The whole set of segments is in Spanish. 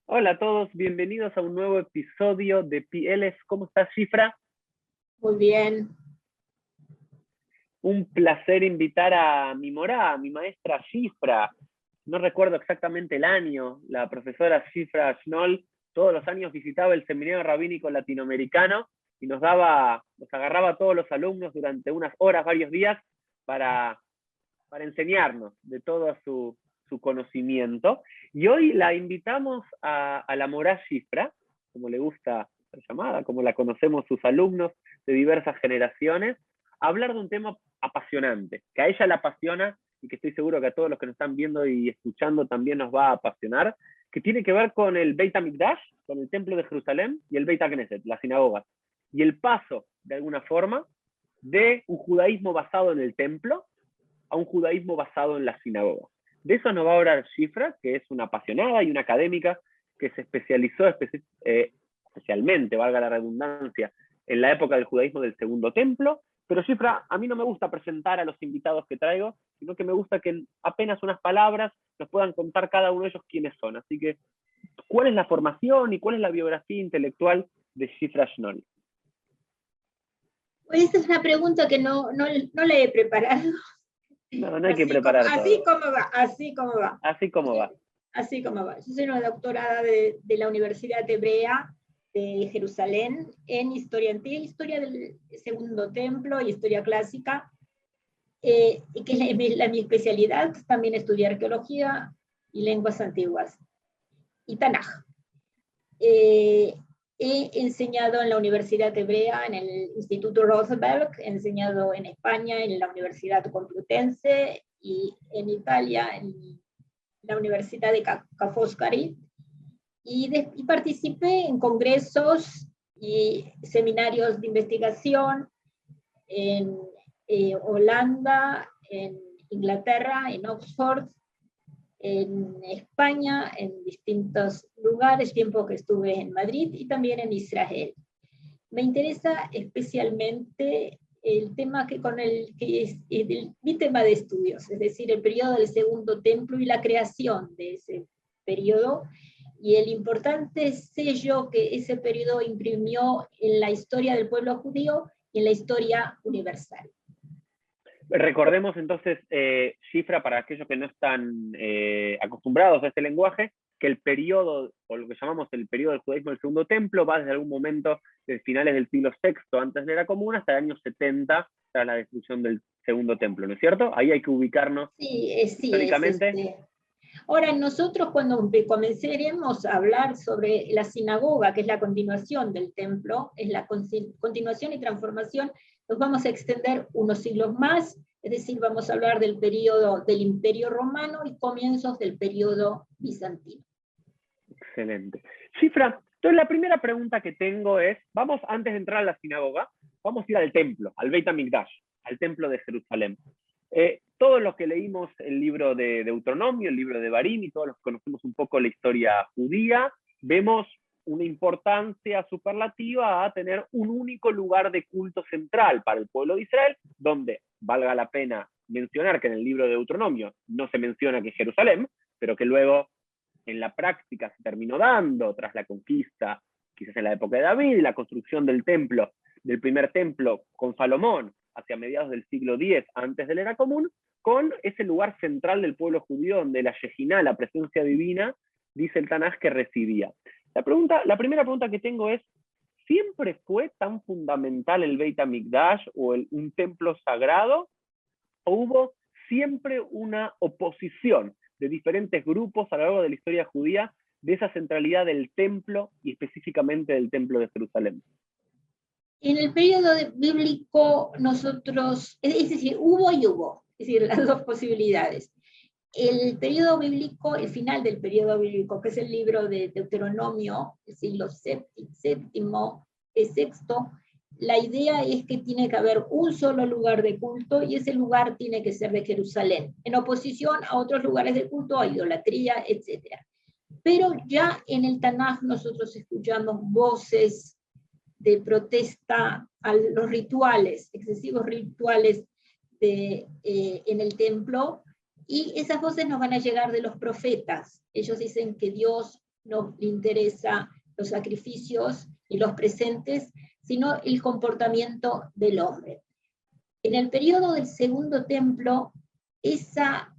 Hola a todos, bienvenidos a un nuevo episodio de PLs. ¿Cómo estás, Cifra? Muy bien. Un placer invitar a mi morá, a mi maestra Cifra. No recuerdo exactamente el año. La profesora Cifra Schnoll todos los años visitaba el seminario rabínico latinoamericano y nos agarraba a todos los alumnos durante unas horas, varios días, para, para enseñarnos de todo su conocimiento. Y hoy la invitamos a la morá Cifra, como le gusta ser llamada, como la conocemos sus alumnos de diversas generaciones, a hablar de un tema apasionante, que a ella la apasiona y que estoy seguro que a todos los que nos están viendo y escuchando también nos va a apasionar, que tiene que ver con el Beit HaMikdash, con el Templo de Jerusalén, y el Beit HaKnesset, la sinagoga, y el paso, de alguna forma, de un judaísmo basado en el templo a un judaísmo basado en la sinagoga. De eso nos va a hablar Cifra, que es una apasionada y una académica que se especializó especialmente, valga la redundancia, en la época del judaísmo del Segundo Templo. Pero Cifra, a mí no me gusta presentar a los invitados que traigo, sino que me gusta que en apenas unas palabras nos puedan contar cada uno de ellos quiénes son. Así que, ¿cuál es la formación y cuál es la biografía intelectual de Cifra Schnoll? Pues esta es una pregunta que no la he preparado. No hay que preparar todo. Así como va, así como va. Así como va. Así como va. Yo soy una doctorada de la Universidad Hebrea de Jerusalén en historia antigua, historia del Segundo Templo y historia clásica, que es mi especialidad. También estudié arqueología y lenguas antiguas y Tanaj. He enseñado en la Universidad Hebrea, en el Instituto Roosevelt, he enseñado en España, en la Universidad Complutense, y en Italia, en la Universidad de Ca' Foscari, y participé en congresos y seminarios de investigación en Holanda, en Inglaterra, en Oxford, en España, en distintos lugares, tiempo que estuve en Madrid y también en Israel. Me interesa especialmente el tema que es mi tema de estudios, es decir, el periodo del Segundo Templo y la creación de ese periodo, y el importante sello que ese periodo imprimió en la historia del pueblo judío y en la historia universal. Recordemos entonces, Cifra, para aquellos que no están acostumbrados a este lenguaje, que el periodo, o lo que llamamos el periodo del judaísmo del Segundo Templo, va desde algún momento de finales del siglo VI antes de la Era Común hasta el año 70, tras la destrucción del Segundo Templo, ¿no es cierto? Ahí hay que ubicarnos históricamente. Ahora, nosotros cuando comenzaremos a hablar sobre la sinagoga, que es la continuación del templo, es la continuación y transformación, nos vamos a extender unos siglos más, es decir, vamos a hablar del periodo del Imperio Romano y comienzos del periodo bizantino. Excelente. Cifra, entonces la primera pregunta que tengo es, vamos, antes de entrar a la sinagoga, vamos a ir al templo, al Beit HaMikdash, al templo de Jerusalén. Todos los que leímos el libro de Deuteronomio, el libro de Barim, y todos los que conocemos un poco la historia judía, vemos una importancia superlativa a tener un único lugar de culto central para el pueblo de Israel, donde valga la pena mencionar que en el libro de Deuteronomio no se menciona que es Jerusalén, pero que luego en la práctica se terminó dando tras la conquista, quizás en la época de David, y la construcción del templo, del primer templo con Salomón, hacia mediados del siglo X antes de la Era Común, con ese lugar central del pueblo judío donde la Shejinah, la presencia divina, dice el Tanaj, que residía. La primera pregunta que tengo es, ¿siempre fue tan fundamental el Beit HaMikdash o un templo sagrado? ¿O hubo siempre una oposición de diferentes grupos a lo largo de la historia judía de esa centralidad del templo y específicamente del templo de Jerusalén? En el periodo bíblico nosotros, es decir, hubo y hubo, es decir, las dos posibilidades. El periodo bíblico, el final del periodo bíblico, que es el libro de Deuteronomio, el siglo séptimo, sexto, la idea es que tiene que haber un solo lugar de culto y ese lugar tiene que ser de Jerusalén, en oposición a otros lugares de culto, a idolatría, etc. Pero ya en el Tanaj nosotros escuchamos voces de protesta a los rituales, excesivos rituales en el templo, y esas voces nos van a llegar de los profetas. Ellos dicen que Dios no le interesa los sacrificios y los presentes, sino el comportamiento del hombre. En el periodo del Segundo Templo, esa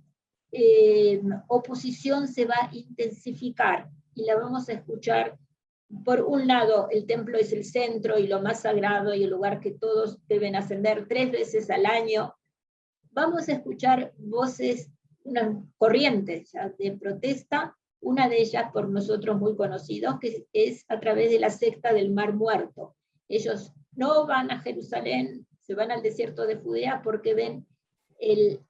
oposición se va a intensificar y la vamos a escuchar. Por un lado, el templo es el centro y lo más sagrado y el lugar que todos deben ascender 3 veces al año. Vamos a escuchar voces, unas corrientes de protesta, una de ellas por nosotros muy conocidos, que es a través de la secta del Mar Muerto. Ellos no van a Jerusalén, se van al desierto de Judea porque ven el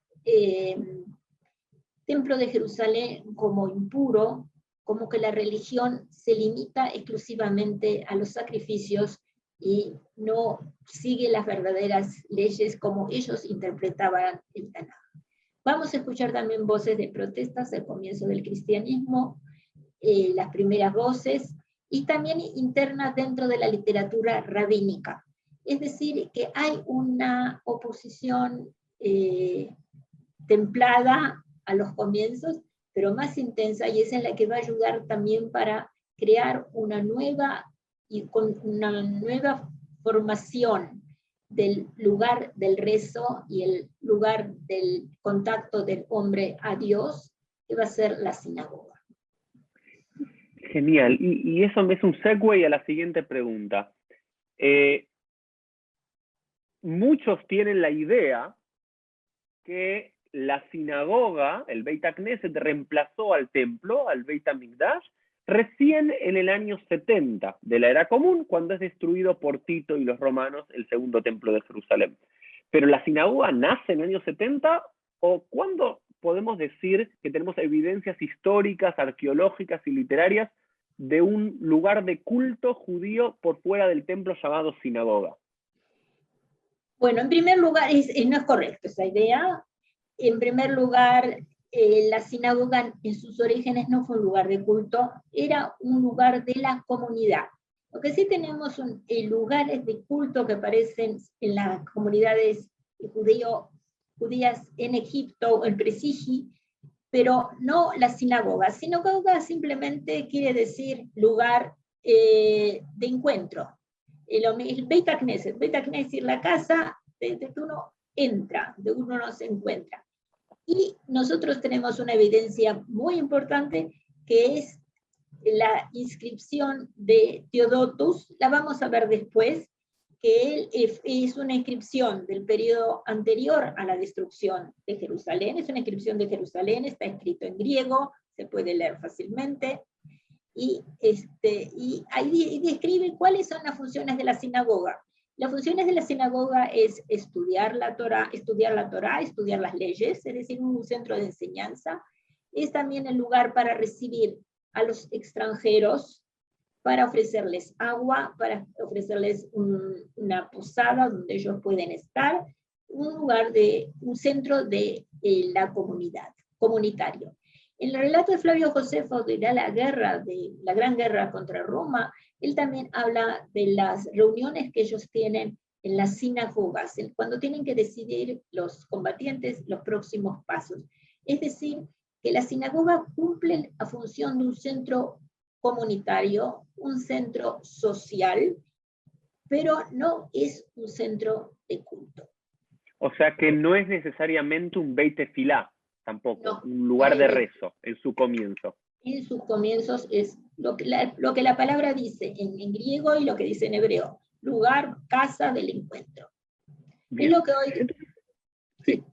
templo de Jerusalén como impuro, como que la religión se limita exclusivamente a los sacrificios y no sigue las verdaderas leyes como ellos interpretaban el Tanaj. Vamos a escuchar también voces de protestas al comienzo del cristianismo, las primeras voces, y también internas dentro de la literatura rabínica. Es decir, que hay una oposición templada a los comienzos, pero más intensa, y esa es la que va a ayudar también para crear una nueva formación del lugar del rezo y el lugar del contacto del hombre a Dios, que va a ser la sinagoga. Genial, y eso me es un segue a la siguiente pregunta. Muchos tienen la idea que la sinagoga, el Beit HaKnesset, reemplazó al templo, al Beit HaMikdash, recién en el año 70 de la era común, cuando es destruido por Tito y los romanos el segundo templo de Jerusalén. Pero la sinagoga nace en el año 70, ¿o cuándo podemos decir que tenemos evidencias históricas, arqueológicas y literarias de un lugar de culto judío por fuera del templo llamado sinagoga? Bueno, en primer lugar, no es correcto esa idea. En primer lugar, la sinagoga en sus orígenes no fue un lugar de culto, era un lugar de la comunidad. Lo que sí tenemos son lugares de culto que aparecen en las comunidades judías en Egipto, en Presigi, pero no la sinagoga. Sinagoga simplemente quiere decir lugar de encuentro. El Beit HaKnesset, la casa de que uno entra, de uno no se encuentra. Y nosotros tenemos una evidencia muy importante que es la inscripción de Teodotus, la vamos a ver después, que él es una inscripción del periodo anterior a la destrucción de Jerusalén, es una inscripción de Jerusalén, está escrito en griego, se puede leer fácilmente, y ahí describe cuáles son las funciones de la sinagoga. Las funciones de la sinagoga es estudiar la Torá, estudiar las leyes, es decir, un centro de enseñanza. Es también el lugar para recibir a los extranjeros, para ofrecerles agua, para ofrecerles una posada donde ellos pueden estar, un centro de la comunidad, comunitario. En el relato de Flavio Josefo de la gran guerra contra Roma, él también habla de las reuniones que ellos tienen en las sinagogas, cuando tienen que decidir los combatientes los próximos pasos. Es decir, que la sinagoga cumple la función de un centro comunitario, un centro social, pero no es un centro de culto. O sea que no es necesariamente un Beit Tefilá, tampoco, no, un lugar de rezo en su comienzo. En sus comienzos es lo que la palabra dice en griego y lo que dice en hebreo, lugar, casa del encuentro. Bien. Es lo que hoy... Sí.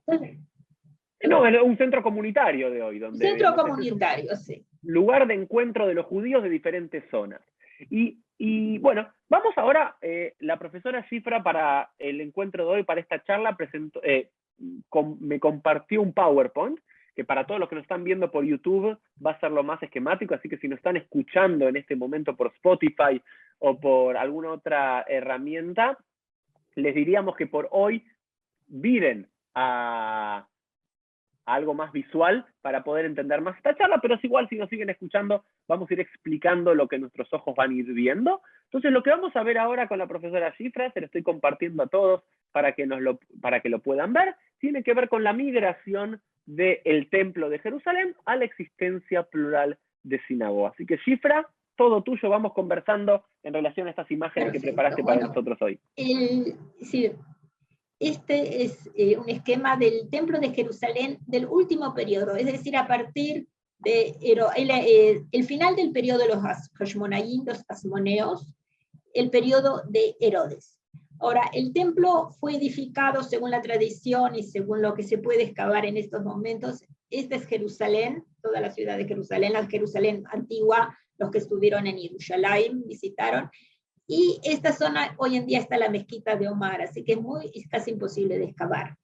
No, es un centro comunitario de hoy. Donde, centro comunitario, sí. Lugar de encuentro de los judíos de diferentes zonas. Y bueno, vamos ahora, la profesora Shifra para el encuentro de hoy, para esta charla, me compartió un PowerPoint, que para todos los que nos están viendo por YouTube va a ser lo más esquemático, así que si nos están escuchando en este momento por Spotify o por alguna otra herramienta, les diríamos que por hoy viren a algo más visual para poder entender más esta charla, pero es igual, si nos siguen escuchando, vamos a ir explicando lo que nuestros ojos van a ir viendo. Entonces, lo que vamos a ver ahora con la profesora Shifra, se lo estoy compartiendo a todos para que lo puedan ver, tiene que ver con la migración del templo de Jerusalén a la existencia plural de sinagoga. Así que Shifra, todo tuyo, vamos conversando en relación a estas imágenes que preparaste para nosotros hoy. Sí, este es un esquema del Templo de Jerusalén del último periodo, es decir, a partir de el final del periodo de los Hashmonayim, los Asmoneos, el periodo de Herodes. Ahora, el templo fue edificado según la tradición y según lo que se puede excavar en estos momentos. Esta es Jerusalén, toda la ciudad de Jerusalén, la Jerusalén antigua, los que estuvieron en Jerusalén visitaron. Y esta zona hoy en día está la mezquita de Omar, así que es casi imposible de excavar.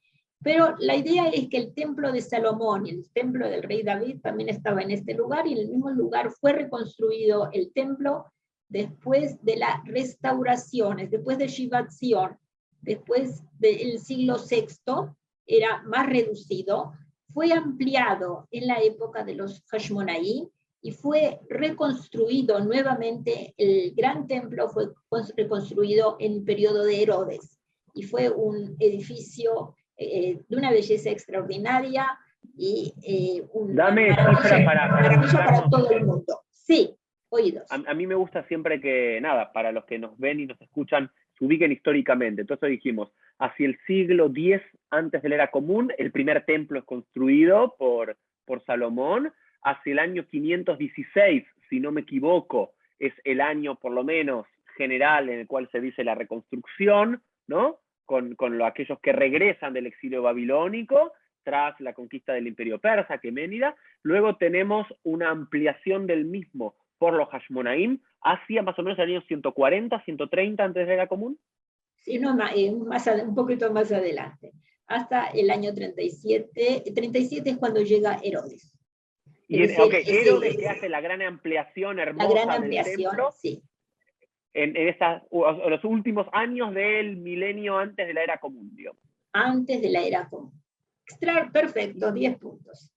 Pero la idea es que el templo de Salomón y el templo del rey David también estaba en este lugar, y en el mismo lugar fue reconstruido el templo después de las restauraciones, después de Shivat Zion, después del siglo VI, era más reducido, fue ampliado en la época de los Hashmonaí, y fue reconstruido nuevamente. El gran templo fue reconstruido en el periodo de Herodes, y fue un edificio de una belleza extraordinaria, y una maravilla para todo el mundo. Sí, oídos. A mí me gusta siempre que, nada, para los que nos ven y nos escuchan, se ubiquen históricamente. Entonces dijimos, hacia el siglo X antes de la era común, el primer templo es construido por Salomón. Hacia el año 516, si no me equivoco, es el año por lo menos general en el cual se dice la reconstrucción, ¿no? Con aquellos que regresan del exilio babilónico tras la conquista del imperio persa, Aqueménida. Luego tenemos una ampliación del mismo por los Hashmonaim hacia más o menos el año 140, 130 antes de la era común. Sí, no, un poquito más adelante, hasta el año 37. 37 es cuando llega Herodes. Y Herodes que hace la gran ampliación hermosa del templo, sí, en los últimos años del milenio antes de la era común, digamos. Antes de la era común. Perfecto, 10 puntos.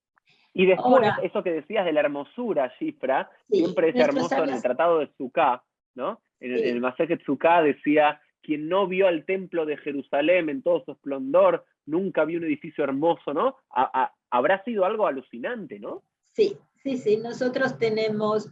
Y después, ahora, eso que decías de la hermosura, Shifra, sí, siempre es hermoso en el Tratado de Sukkah, ¿no? En el Masechet Sukkah decía, quien no vio al templo de Jerusalén en todo su esplendor, nunca vio un edificio hermoso, ¿no? Habrá sido algo alucinante, ¿no? Sí, sí, sí. Nosotros tenemos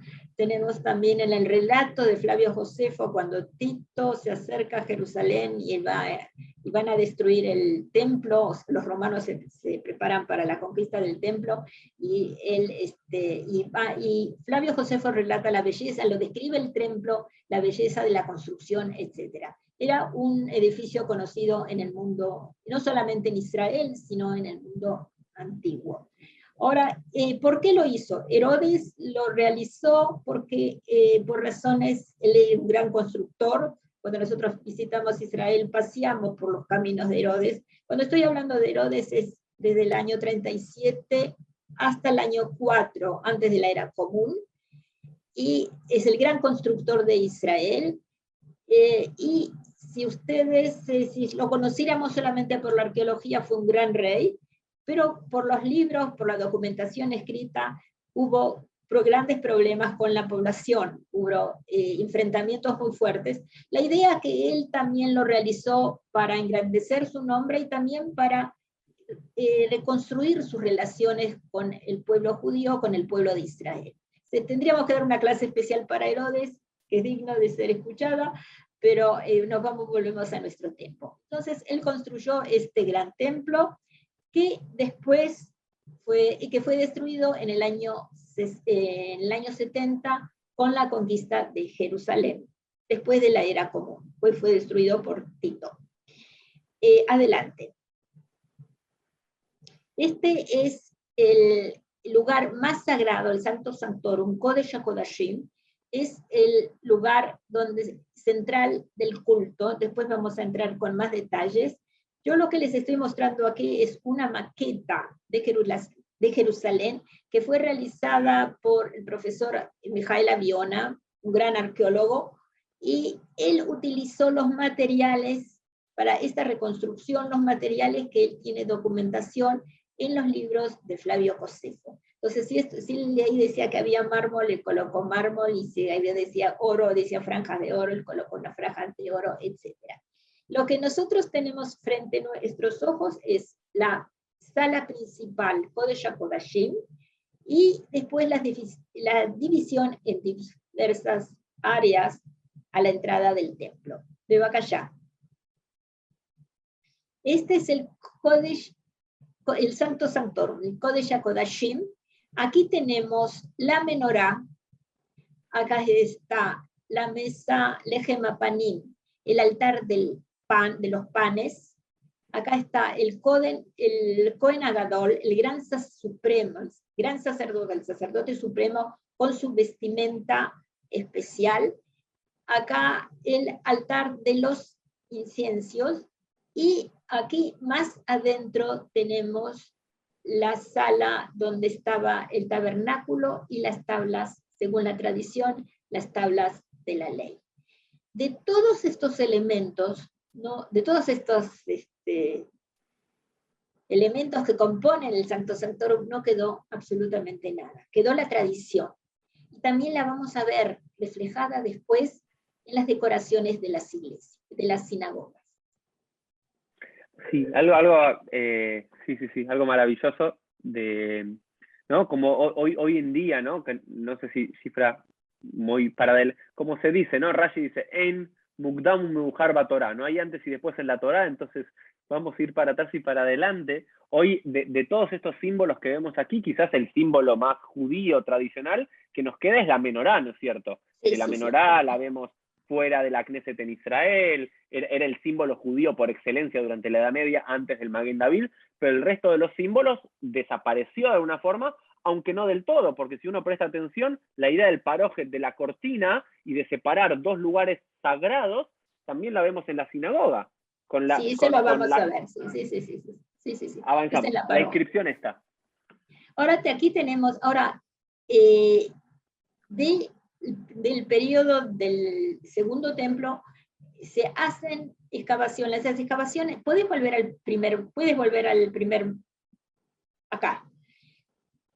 también en el relato de Flavio Josefo, cuando Tito se acerca a Jerusalén y van a destruir el templo, los romanos se preparan para la conquista del templo, y Flavio Josefo relata la belleza, lo describe el templo, la belleza de la construcción, etc. Era un edificio conocido en el mundo, no solamente en Israel, sino en el mundo antiguo. Ahora, ¿por qué lo hizo? Herodes lo realizó porque, por razones, él es un gran constructor. Cuando nosotros visitamos Israel, paseamos por los caminos de Herodes. Cuando estoy hablando de Herodes, es desde el año 37 hasta el año 4, antes de la era común, y es el gran constructor de Israel. Y si si lo conociéramos solamente por la arqueología, fue un gran rey, pero por los libros, por la documentación escrita, hubo grandes problemas con la población, hubo enfrentamientos muy fuertes. La idea que él también lo realizó para engrandecer su nombre y también para reconstruir sus relaciones con el pueblo judío, con el pueblo de Israel. Tendríamos que dar una clase especial para Herodes, que es digno de ser escuchada, pero volvemos a nuestro tiempo. Entonces, él construyó este gran templo, que después fue destruido en el año 70 con la conquista de Jerusalén, después de la era común. Fue destruido por Tito. Adelante. Este es el lugar más sagrado, el Santo Sanctorum, Kodesh HaKodashim, es el lugar central del culto. Después vamos a entrar con más detalles. Yo lo que les estoy mostrando aquí es una maqueta de Jerusalén que fue realizada por el profesor Mijael Aviona, un gran arqueólogo, y él utilizó los materiales para esta reconstrucción, los materiales que él tiene documentación en los libros de Flavio Josefo. Entonces, si ahí decía que había mármol, le colocó mármol, y si ahí decía oro, decía franjas de oro, le colocó una franja de oro, etc. Lo que nosotros tenemos frente a nuestros ojos es la sala principal, Kodesh HaKodashim, y después la división en diversas áreas a la entrada del templo. Veo acá ya. Este es el Kodesh, el Santo Sanctorum, el Kodesh HaKodashim. Aquí tenemos la menorá, acá está la mesa Lechem Apanim, el altar del pan, de los panes. Acá está el Kohen Agadol, el gran supremo, el gran sacerdote, el sacerdote supremo con su vestimenta especial. Acá el altar de los inciensos, y aquí más adentro tenemos la sala donde estaba el tabernáculo y las tablas, según la tradición, las tablas de la ley. De todos estos elementos, ¿no? De todos estos elementos que componen el Santo Sanctorum, no quedó absolutamente nada. Quedó la tradición. Y también la vamos a ver reflejada después en las decoraciones de las iglesias, de las sinagogas. Sí, algo maravilloso de, ¿no? Como hoy en día, ¿no? Que no sé si cifra muy paralela, como se dice, ¿no? Rashi dice, en Mukdam Meujar Batorá, no hay antes y después en la Torá, entonces vamos a ir para atrás y para adelante. Hoy, de todos estos símbolos que vemos aquí, quizás el símbolo más judío tradicional que nos queda es la menorá, ¿no es cierto? Sí, La sí, menorá sí. la vemos fuera de la Knesset en Israel, era el símbolo judío por excelencia durante la Edad Media, antes del Maguen David, pero el resto de los símbolos desapareció de alguna forma, aunque no del todo, porque si uno presta atención, la idea del parojet, de la cortina, y de separar dos lugares sagrados, también la vemos en la sinagoga. Sí, eso lo vamos a ver, sí. Avanzamos, la inscripción está. Ahora aquí tenemos, del periodo del segundo templo, se hacen excavaciones. Las excavaciones, puedes volver al primer, acá.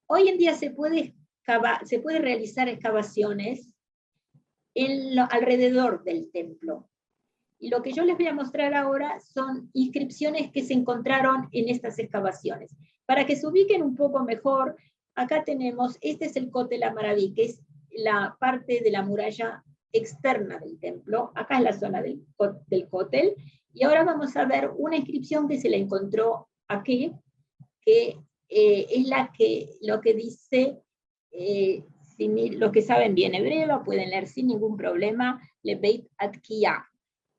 Hoy en día se puede realizar excavaciones alrededor del templo. Y lo que yo les voy a mostrar ahora son inscripciones que se encontraron en estas excavaciones. Para que se ubiquen un poco mejor, acá tenemos, este es el Kotel Amaraví, que es la parte de la muralla externa del templo. Acá es la zona del Kotel. Y ahora vamos a ver una inscripción que se le encontró aquí, que es lo que dice, los que saben bien hebreo lo pueden leer sin ningún problema, Le Beit Atkiya,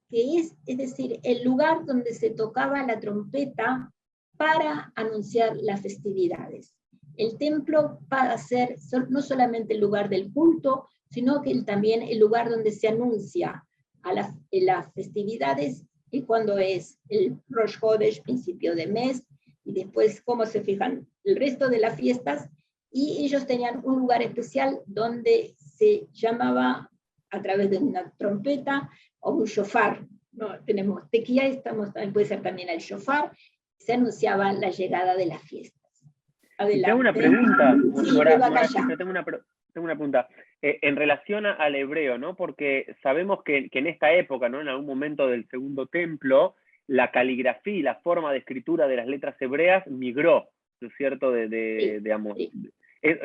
que es decir, el lugar donde se tocaba la trompeta para anunciar las festividades. El templo va a ser no solamente el lugar del culto, sino que también el lugar donde se anuncia a las festividades, y cuando es el Rosh Chodesh, principio de mes, y después cómo se fijan el resto de las fiestas, y ellos tenían un lugar especial donde se llamaba a través de una trompeta o un shofar. No, tenemos tequía, puede ser también el shofar, se anunciaba la llegada de las fiestas. Adelante. Tengo una pregunta. Sí, tengo una pregunta. En relación al hebreo, ¿no? Porque sabemos que en esta época, ¿no? En algún momento del segundo templo, la caligrafía y la forma de escritura de las letras hebreas migró, ¿no es cierto? Digamos. Sí.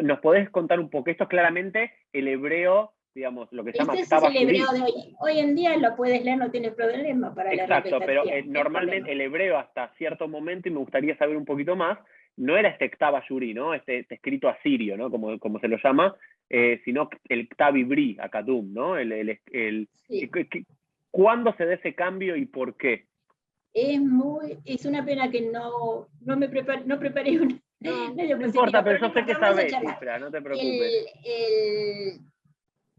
¿Nos podés contar un poco? Esto es claramente el hebreo, digamos, lo que se llama Este es el hebreo de hoy. Hoy en día lo puedes leer, no tienes problema para leer. Exacto, pero normalmente el hebreo hasta cierto momento, y me gustaría saber un poquito más, no era este Ktav Ashuri, ¿no? Este escrito asirio, ¿no? Como se lo llama, sino el Ktav Ibrí, Akadum, ¿no? Sí. ¿Cuándo se da ese cambio y por qué? Es una pena que no preparé una. No importa, pero yo sé que sabés, Cifra, no te preocupes.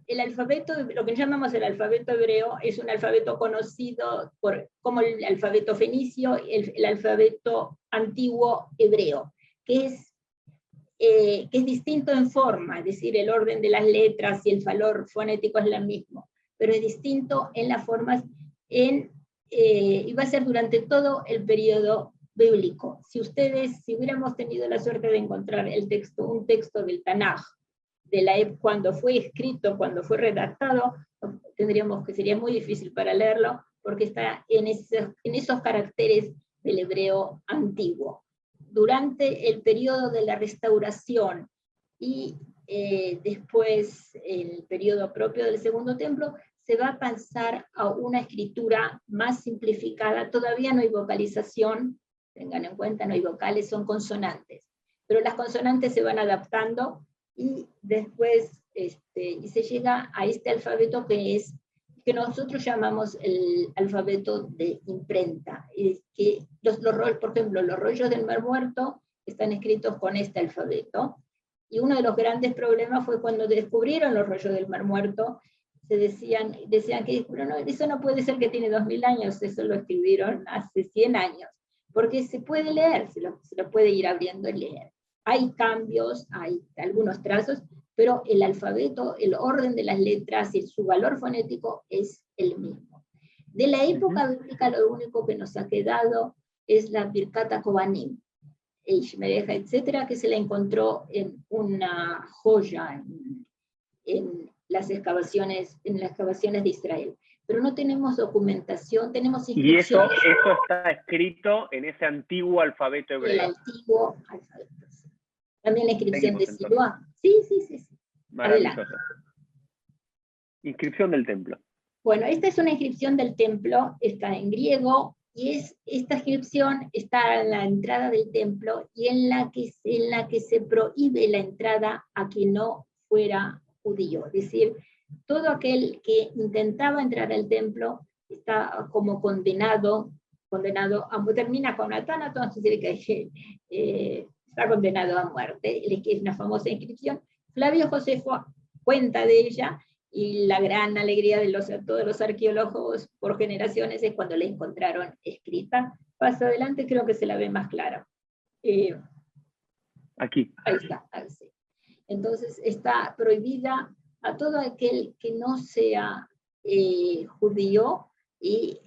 El alfabeto, lo que llamamos el alfabeto hebreo, es un alfabeto conocido como el alfabeto fenicio, el alfabeto antiguo hebreo, que es distinto en forma, es decir, el orden de las letras y el valor fonético es el mismo, pero es distinto en las formas, y va a ser durante todo el periodo bíblico. Si hubiéramos tenido la suerte de encontrar un texto del Tanaj, cuando fue escrito, cuando fue redactado, sería muy difícil para leerlo, porque está en esos caracteres del hebreo antiguo. Durante el periodo de la restauración y después, el periodo propio del Segundo Templo, se va a pasar a una escritura más simplificada. Todavía no hay vocalización, tengan en cuenta, no hay vocales, son consonantes, pero las consonantes se van adaptando, y después y se llega a este alfabeto que nosotros llamamos el alfabeto de imprenta, que por ejemplo, los rollos del Mar Muerto están escritos con este alfabeto, y uno de los grandes problemas fue cuando descubrieron los rollos del Mar Muerto. Decían que no, eso no puede ser, que tiene 2000 años, eso lo escribieron hace 100 años, porque se puede leer, se lo puede ir abriendo y leer. Hay cambios, hay algunos trazos, pero el alfabeto, el orden de las letras y su valor fonético es el mismo. De la época bíblica, lo único que nos ha quedado es la Birkat HaKohanim, Ishmereja, etcétera, que se la encontró en una joya en las excavaciones de Israel. Pero no tenemos documentación, tenemos inscripciones. Y eso está escrito en ese antiguo alfabeto hebreo. El antiguo alfabeto. También la inscripción de Siloá. Sí. Maravilloso. Adelante. Inscripción del templo. Bueno, esta es una inscripción del templo, está en griego, y esta inscripción está en la entrada del templo, y en la que se prohíbe la entrada a quien no fuera judío. Es decir, todo aquel que intentaba entrar al templo está como condenado termina con Atánato, es decir, que está condenado a muerte. Es una famosa inscripción. Flavio Josefo cuenta de ella, y la gran alegría de todos los arqueólogos por generaciones es cuando la encontraron escrita. Paso adelante, creo que se la ve más clara. Aquí. Ahí está, ahí sí. Entonces está prohibida a todo aquel que no sea judío, y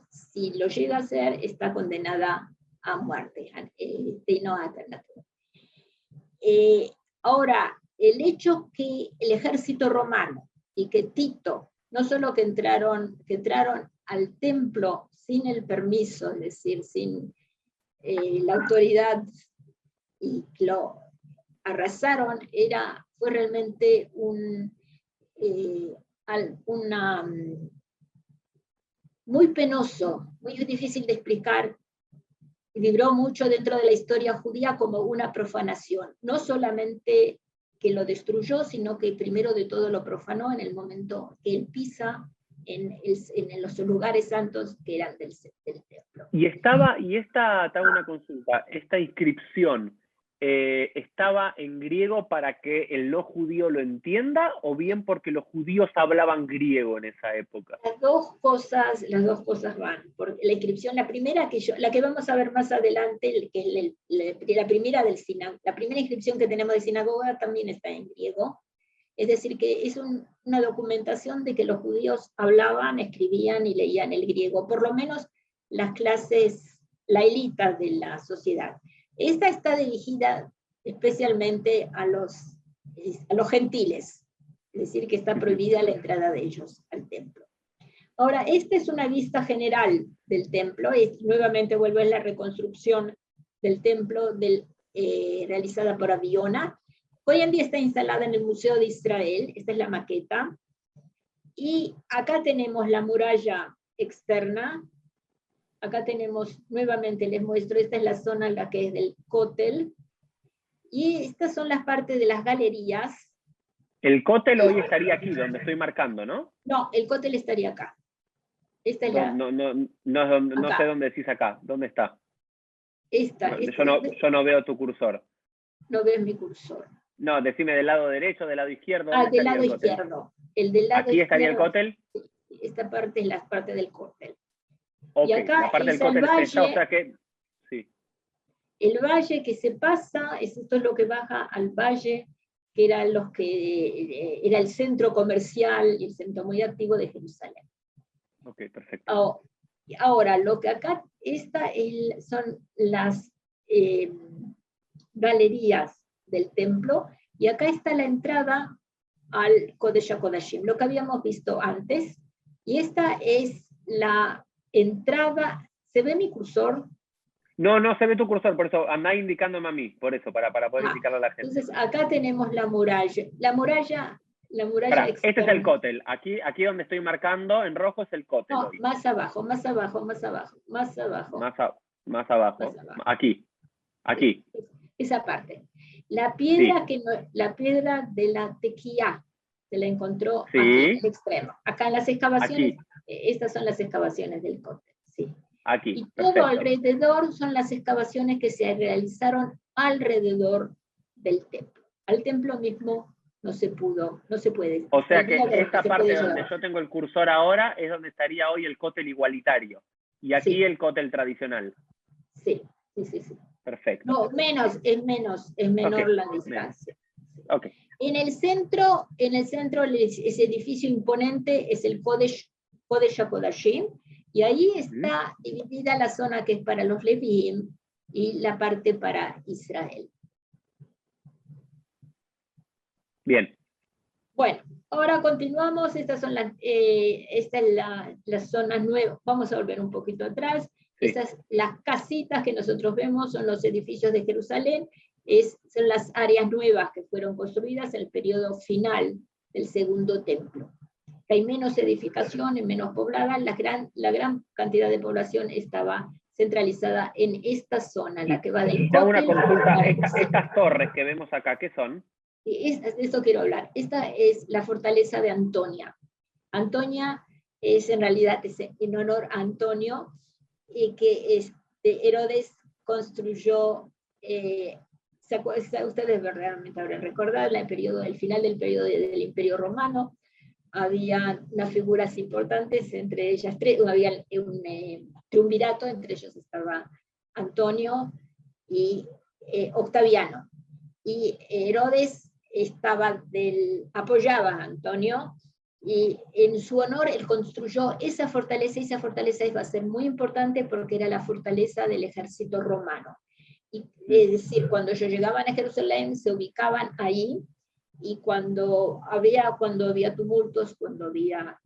si lo llega a ser, está condenada a muerte. Ahora, el hecho que el ejército romano y que Tito, no solo que entraron al templo sin el permiso, es decir, sin la autoridad, y lo arrasaron, fue realmente muy penoso, muy difícil de explicar, y vibró mucho dentro de la historia judía como una profanación. No solamente que lo destruyó, sino que primero de todo lo profanó en el momento que él pisa en los lugares santos que eran del templo. Te hago una consulta, esta inscripción, ¿estaba en griego para que el no judío lo entienda, o bien porque los judíos hablaban griego en esa época? Las dos cosas van. Porque la inscripción, la primera la que vamos a ver más adelante, que es la primera inscripción que tenemos de sinagoga, también está en griego. Es decir, que es una documentación de que los judíos hablaban, escribían y leían el griego, por lo menos las clases, la élite de la sociedad. Esta está dirigida especialmente a los gentiles, es decir, que está prohibida la entrada de ellos al templo. Ahora, esta es una vista general del templo, y nuevamente vuelvo a la reconstrucción del templo realizada por Aviona. Hoy en día está instalada en el Museo de Israel, esta es la maqueta, y acá tenemos la muralla externa. Acá tenemos, nuevamente les muestro, esta es la zona en la que es del Kotel, y estas son las partes de las galerías. El Kotel hoy estaría aquí, donde estoy marcando, ¿no? No, el Kotel estaría acá. Esta es no sé dónde decís acá, ¿dónde está? Yo no veo tu cursor. No ves mi cursor. No, decime del lado derecho, del lado izquierdo. Del lado izquierdo. ¿Aquí estaría el Kotel? Esta parte es la parte del Kotel. Okay, y acá la parte del Kotel es esta, o sea que... Sí. El valle que se pasa, esto es lo que baja al valle, que era el centro comercial y el centro muy activo de Jerusalén. Ok, perfecto. Ahora, lo que acá son las galerías del templo, y acá está la entrada al Kodesh HaKodashim, lo que habíamos visto antes, y esta es la entrada. ¿Se ve mi cursor? No, no se ve tu cursor, por eso andá indicándome a mí, por eso, para poder indicarle a la gente. Entonces, acá tenemos la muralla. La muralla Pará, externa. este es el cótel. Aquí donde estoy marcando en rojo es el cótel No, hoy. más abajo, más abajo, más abajo, más abajo. Más abajo. Aquí. Aquí. Esa parte. La piedra, Sí. la piedra de la tequía se la encontró Sí. aquí en el extremo. Acá en las excavaciones, Aquí. Estas son las excavaciones del cótel. Sí. Aquí. Y Perfecto. todo alrededor son las excavaciones que se realizaron alrededor del templo. Al templo mismo no se puede. O sea que Hoy esta se parte puede donde llegar. yo tengo el cursor ahora es donde estaría hoy el cótel igualitario. Y aquí Sí. el cótel tradicional. Sí. Perfecto. No, es menor Okay. la distancia. Okay. En el centro, ese edificio imponente es el Kodesh HaKodashim, y ahí está dividida la zona que es para los Leviim y la parte para Israel. Bien. Bueno, ahora continuamos. Esta es la zona nueva. Vamos a volver un poquito atrás. Sí. Las casitas que nosotros vemos son los edificios de Jerusalén. Son las áreas nuevas que fueron construidas en el periodo final del segundo templo. Hay menos edificaciones, menos pobladas. La gran cantidad de población estaba centralizada en esta zona, la que va del Te hago una cótel. consulta. Estas torres que vemos acá, ¿qué son? De esto quiero hablar. Esta es la fortaleza de Antonia. Antonia es en realidad en honor a Antonio, que Herodes construyó, ustedes realmente habrán recordado, el final del periodo del Imperio Romano, había unas figuras importantes, entre ellas había un triunvirato, entre ellos estaba Antonio y Octaviano. Y Herodes apoyaba a Antonio, y en su honor él construyó esa fortaleza, y esa fortaleza iba a ser muy importante porque era la fortaleza del ejército romano. Es decir, cuando ellos llegaban a Jerusalén se ubicaban ahí, y cuando había tumultos, cuando había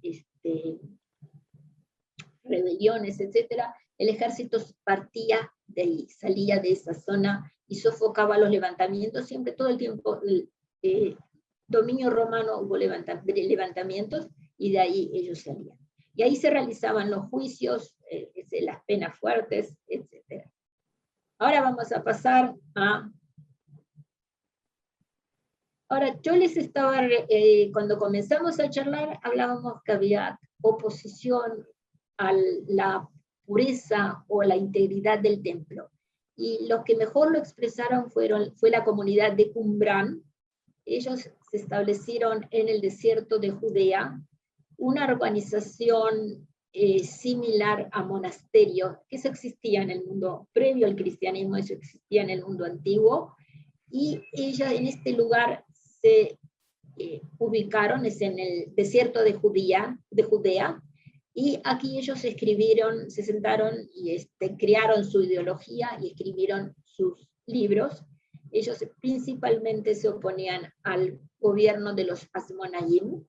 rebeliones, etcétera, el ejército partía de ahí, salía de esa zona y sofocaba los levantamientos. Siempre, todo el tiempo, dominio romano, hubo levantamientos, y de ahí ellos salían. Y ahí se realizaban los juicios, las penas fuertes, etc. Ahora vamos a pasar a... Ahora, yo les estaba, cuando comenzamos a charlar, hablábamos que había oposición a la pureza o la integridad del templo. Y los que mejor lo expresaron fue la comunidad de Qumran. Ellos se establecieron en el desierto de Judea, una organización similar a monasterio, que eso existía en el mundo previo al cristianismo, eso existía en el mundo antiguo, y ellos en este lugar se ubicaron, es en el desierto de Judea, y aquí ellos escribieron, se sentaron y crearon su ideología y escribieron sus libros. Ellos principalmente se oponían al gobierno de los Hasmonayim,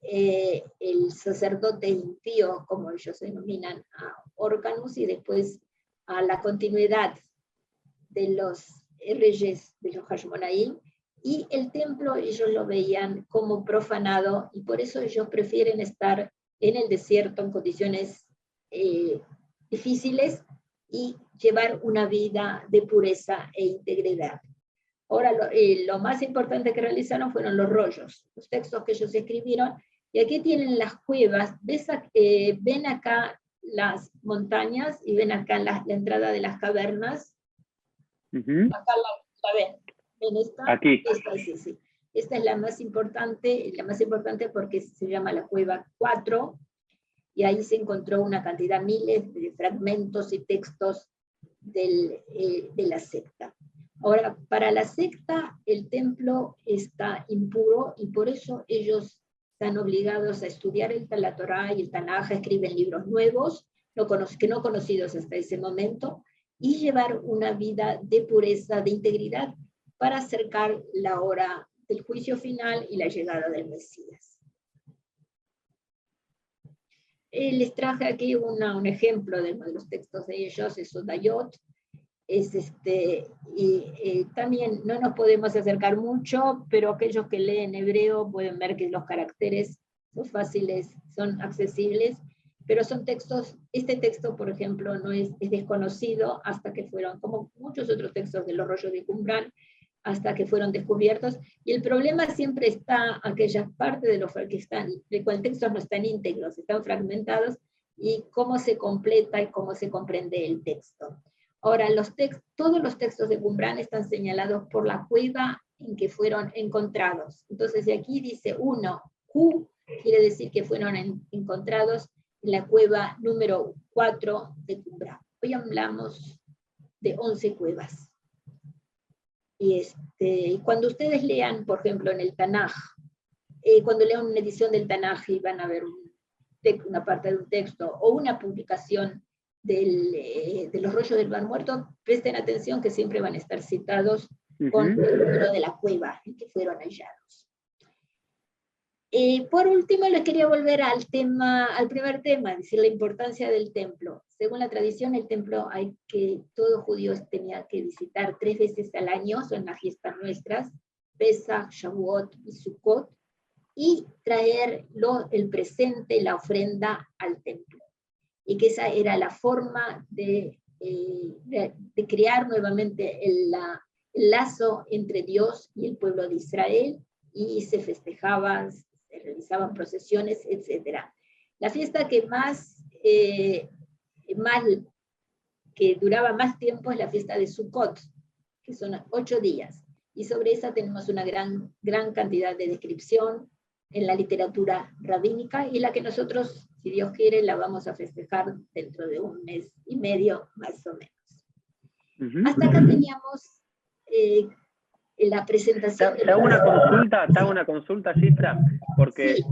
el sacerdote impío, como ellos denominan a Hyrcanus, y después a la continuidad de los reyes de los Hashmonaim, y el templo ellos lo veían como profanado, y por eso ellos prefieren estar en el desierto en condiciones difíciles y llevar una vida de pureza e integridad. Ahora, lo más importante que realizaron fueron los rollos, los textos que ellos escribieron, y aquí tienen las cuevas. Ven acá las montañas y ven acá la entrada de las cavernas. Acá la ven. ¿Ven esta? Aquí. Esta es la más importante porque se llama la cueva 4, y ahí se encontró una cantidad, miles de fragmentos y textos de la secta. Ahora, para la secta, el templo está impuro, y por eso ellos están obligados a estudiar la Torá y el Tanaj, escriben libros nuevos, que no conocidos hasta ese momento, y llevar una vida de pureza, de integridad, para acercar la hora del juicio final y la llegada del Mesías. Les traje aquí un ejemplo de uno de los textos de ellos, es Sodayot, también no nos podemos acercar mucho, pero aquellos que leen hebreo pueden ver que los caracteres son fáciles, son accesibles, pero son textos, este texto, por ejemplo, no es desconocido hasta que fueron, como muchos otros textos de los rollos de Qumran, hasta que fueron descubiertos, y el problema siempre está aquellas partes de los que están, de cual textos no están íntegros, están fragmentados, y cómo se completa y cómo se comprende el texto. Ahora, todos los textos de Qumran están señalados por la cueva en que fueron encontrados. Entonces, de aquí dice 1, Q, quiere decir que fueron encontrados en la cueva número 4 de Qumran. Hoy hablamos de 11 cuevas. Y cuando ustedes lean, por ejemplo, en el Tanaj, cuando lean una edición del Tanaj y van a ver una parte de un texto o una publicación de los rollos del Mar Muerto, presten atención que siempre van a estar citados con el número de la cueva en que fueron hallados. Por último, les quería volver al primer tema, es decir, la importancia del templo. Según la tradición, el templo todo judío tenía que visitar 3 veces al año, son las fiestas nuestras, Pesach, Shavuot y Sukkot, y traer el presente, la ofrenda al templo. Y que esa era la forma de crear nuevamente el lazo entre Dios y el pueblo de Israel, y se festejaban, se realizaban procesiones, etc. La fiesta que que duraba más tiempo es la fiesta de Sukkot, que son 8 días, y sobre esa tenemos una gran cantidad de descripción en la literatura rabínica, y la que nosotros, si Dios quiere, la vamos a festejar dentro de 1 mes y medio, más o menos. Hasta acá teníamos la presentación. Te hago una consulta, Cifra, porque sí,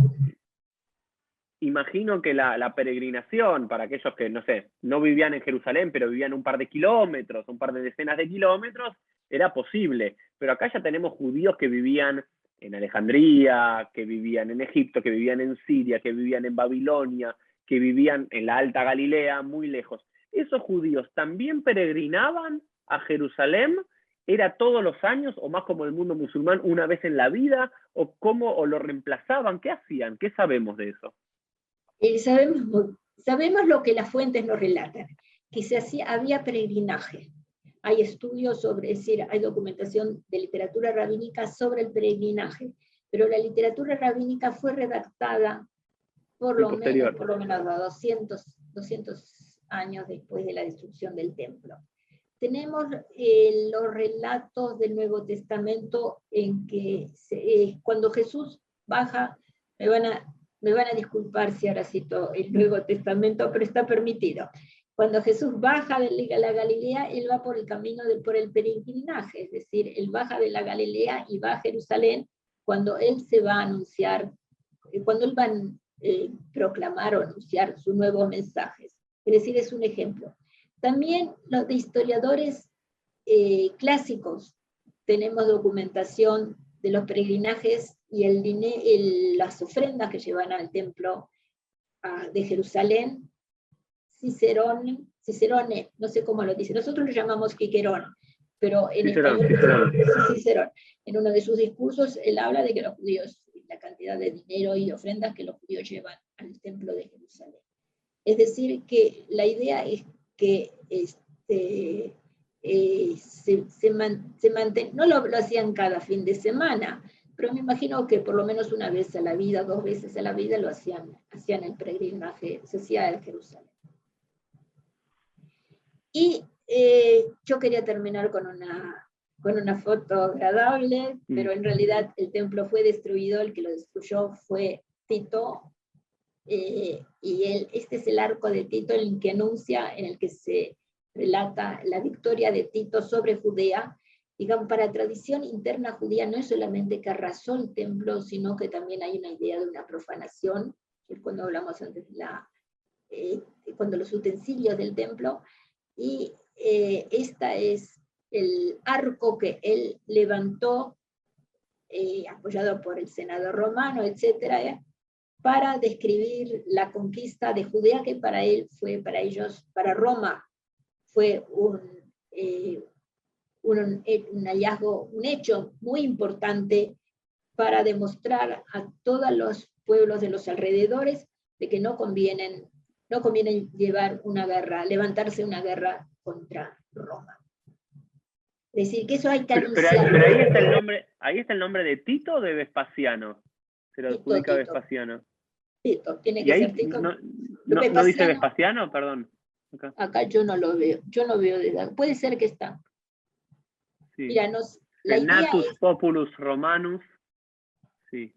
imagino que la peregrinación, para aquellos que, no sé, no vivían en Jerusalén, pero vivían un par de kilómetros, un par de decenas de kilómetros, era posible. Pero acá ya tenemos judíos que vivían en Alejandría, que vivían en Egipto, que vivían en Siria, que vivían en Babilonia, que vivían en la Alta Galilea, muy lejos. ¿Esos judíos también peregrinaban a Jerusalén? ¿Era todos los años, o más como el mundo musulmán, una vez en la vida? ¿O lo reemplazaban? ¿Qué hacían? ¿Qué sabemos de eso? Sabemos lo que las fuentes nos relatan, que había peregrinaje. Hay estudios sobre, es decir, hay documentación de literatura rabínica sobre el peregrinaje, pero la literatura rabínica fue redactada por lo menos a 200 años después de la destrucción del templo. Tenemos los relatos del Nuevo Testamento en que cuando Jesús baja, me van a disculpar si ahora cito el Nuevo Testamento, pero está permitido. Cuando Jesús baja de la Galilea, él va por el camino por el peregrinaje, es decir, él baja de la Galilea y va a Jerusalén cuando él se va a anunciar, cuando él va a proclamar o anunciar sus nuevos mensajes. Es decir, es un ejemplo. También los de historiadores clásicos, tenemos documentación de los peregrinajes y las ofrendas que llevan al templo de Jerusalén. Cicerone, no sé cómo lo dice, nosotros lo llamamos Quiquerón, pero en Cicerón, en uno de sus discursos, él habla de que los judíos, la cantidad de dinero y ofrendas que los judíos llevan al templo de Jerusalén. Es decir, que la idea es que no lo hacían cada fin de semana, pero me imagino que por lo menos una vez a la vida, 2 veces a la vida lo hacían el peregrinaje, se hacía en Jerusalén. Y yo quería terminar con una foto agradable, pero en realidad el templo fue destruido, el que lo destruyó fue Tito, y este es el arco de Tito, en el que se relata la victoria de Tito sobre Judea. Digamos, para tradición interna judía no es solamente que arrasó el templo, sino que también hay una idea de una profanación, que es cuando hablamos antes cuando los utensilios del templo, y esta es el arco que él levantó, apoyado por el Senado romano, etcétera, para describir la conquista de Judea, que para Roma fue un hallazgo, un hecho muy importante para demostrar a todos los pueblos de los alrededores de que no conviene llevar una guerra, levantarse una guerra contra Roma. Es decir, que eso hay que anunciar. Pero ahí está el nombre de Tito o de Vespasiano. Se lo adjudica a Vespasiano. Tito, tiene que ser Tito. ¿No dice Vespasiano? Perdón. Acá yo no lo veo, puede ser que está. Sí. Mira, la Senatus idea es, Populus Romanus. Sí.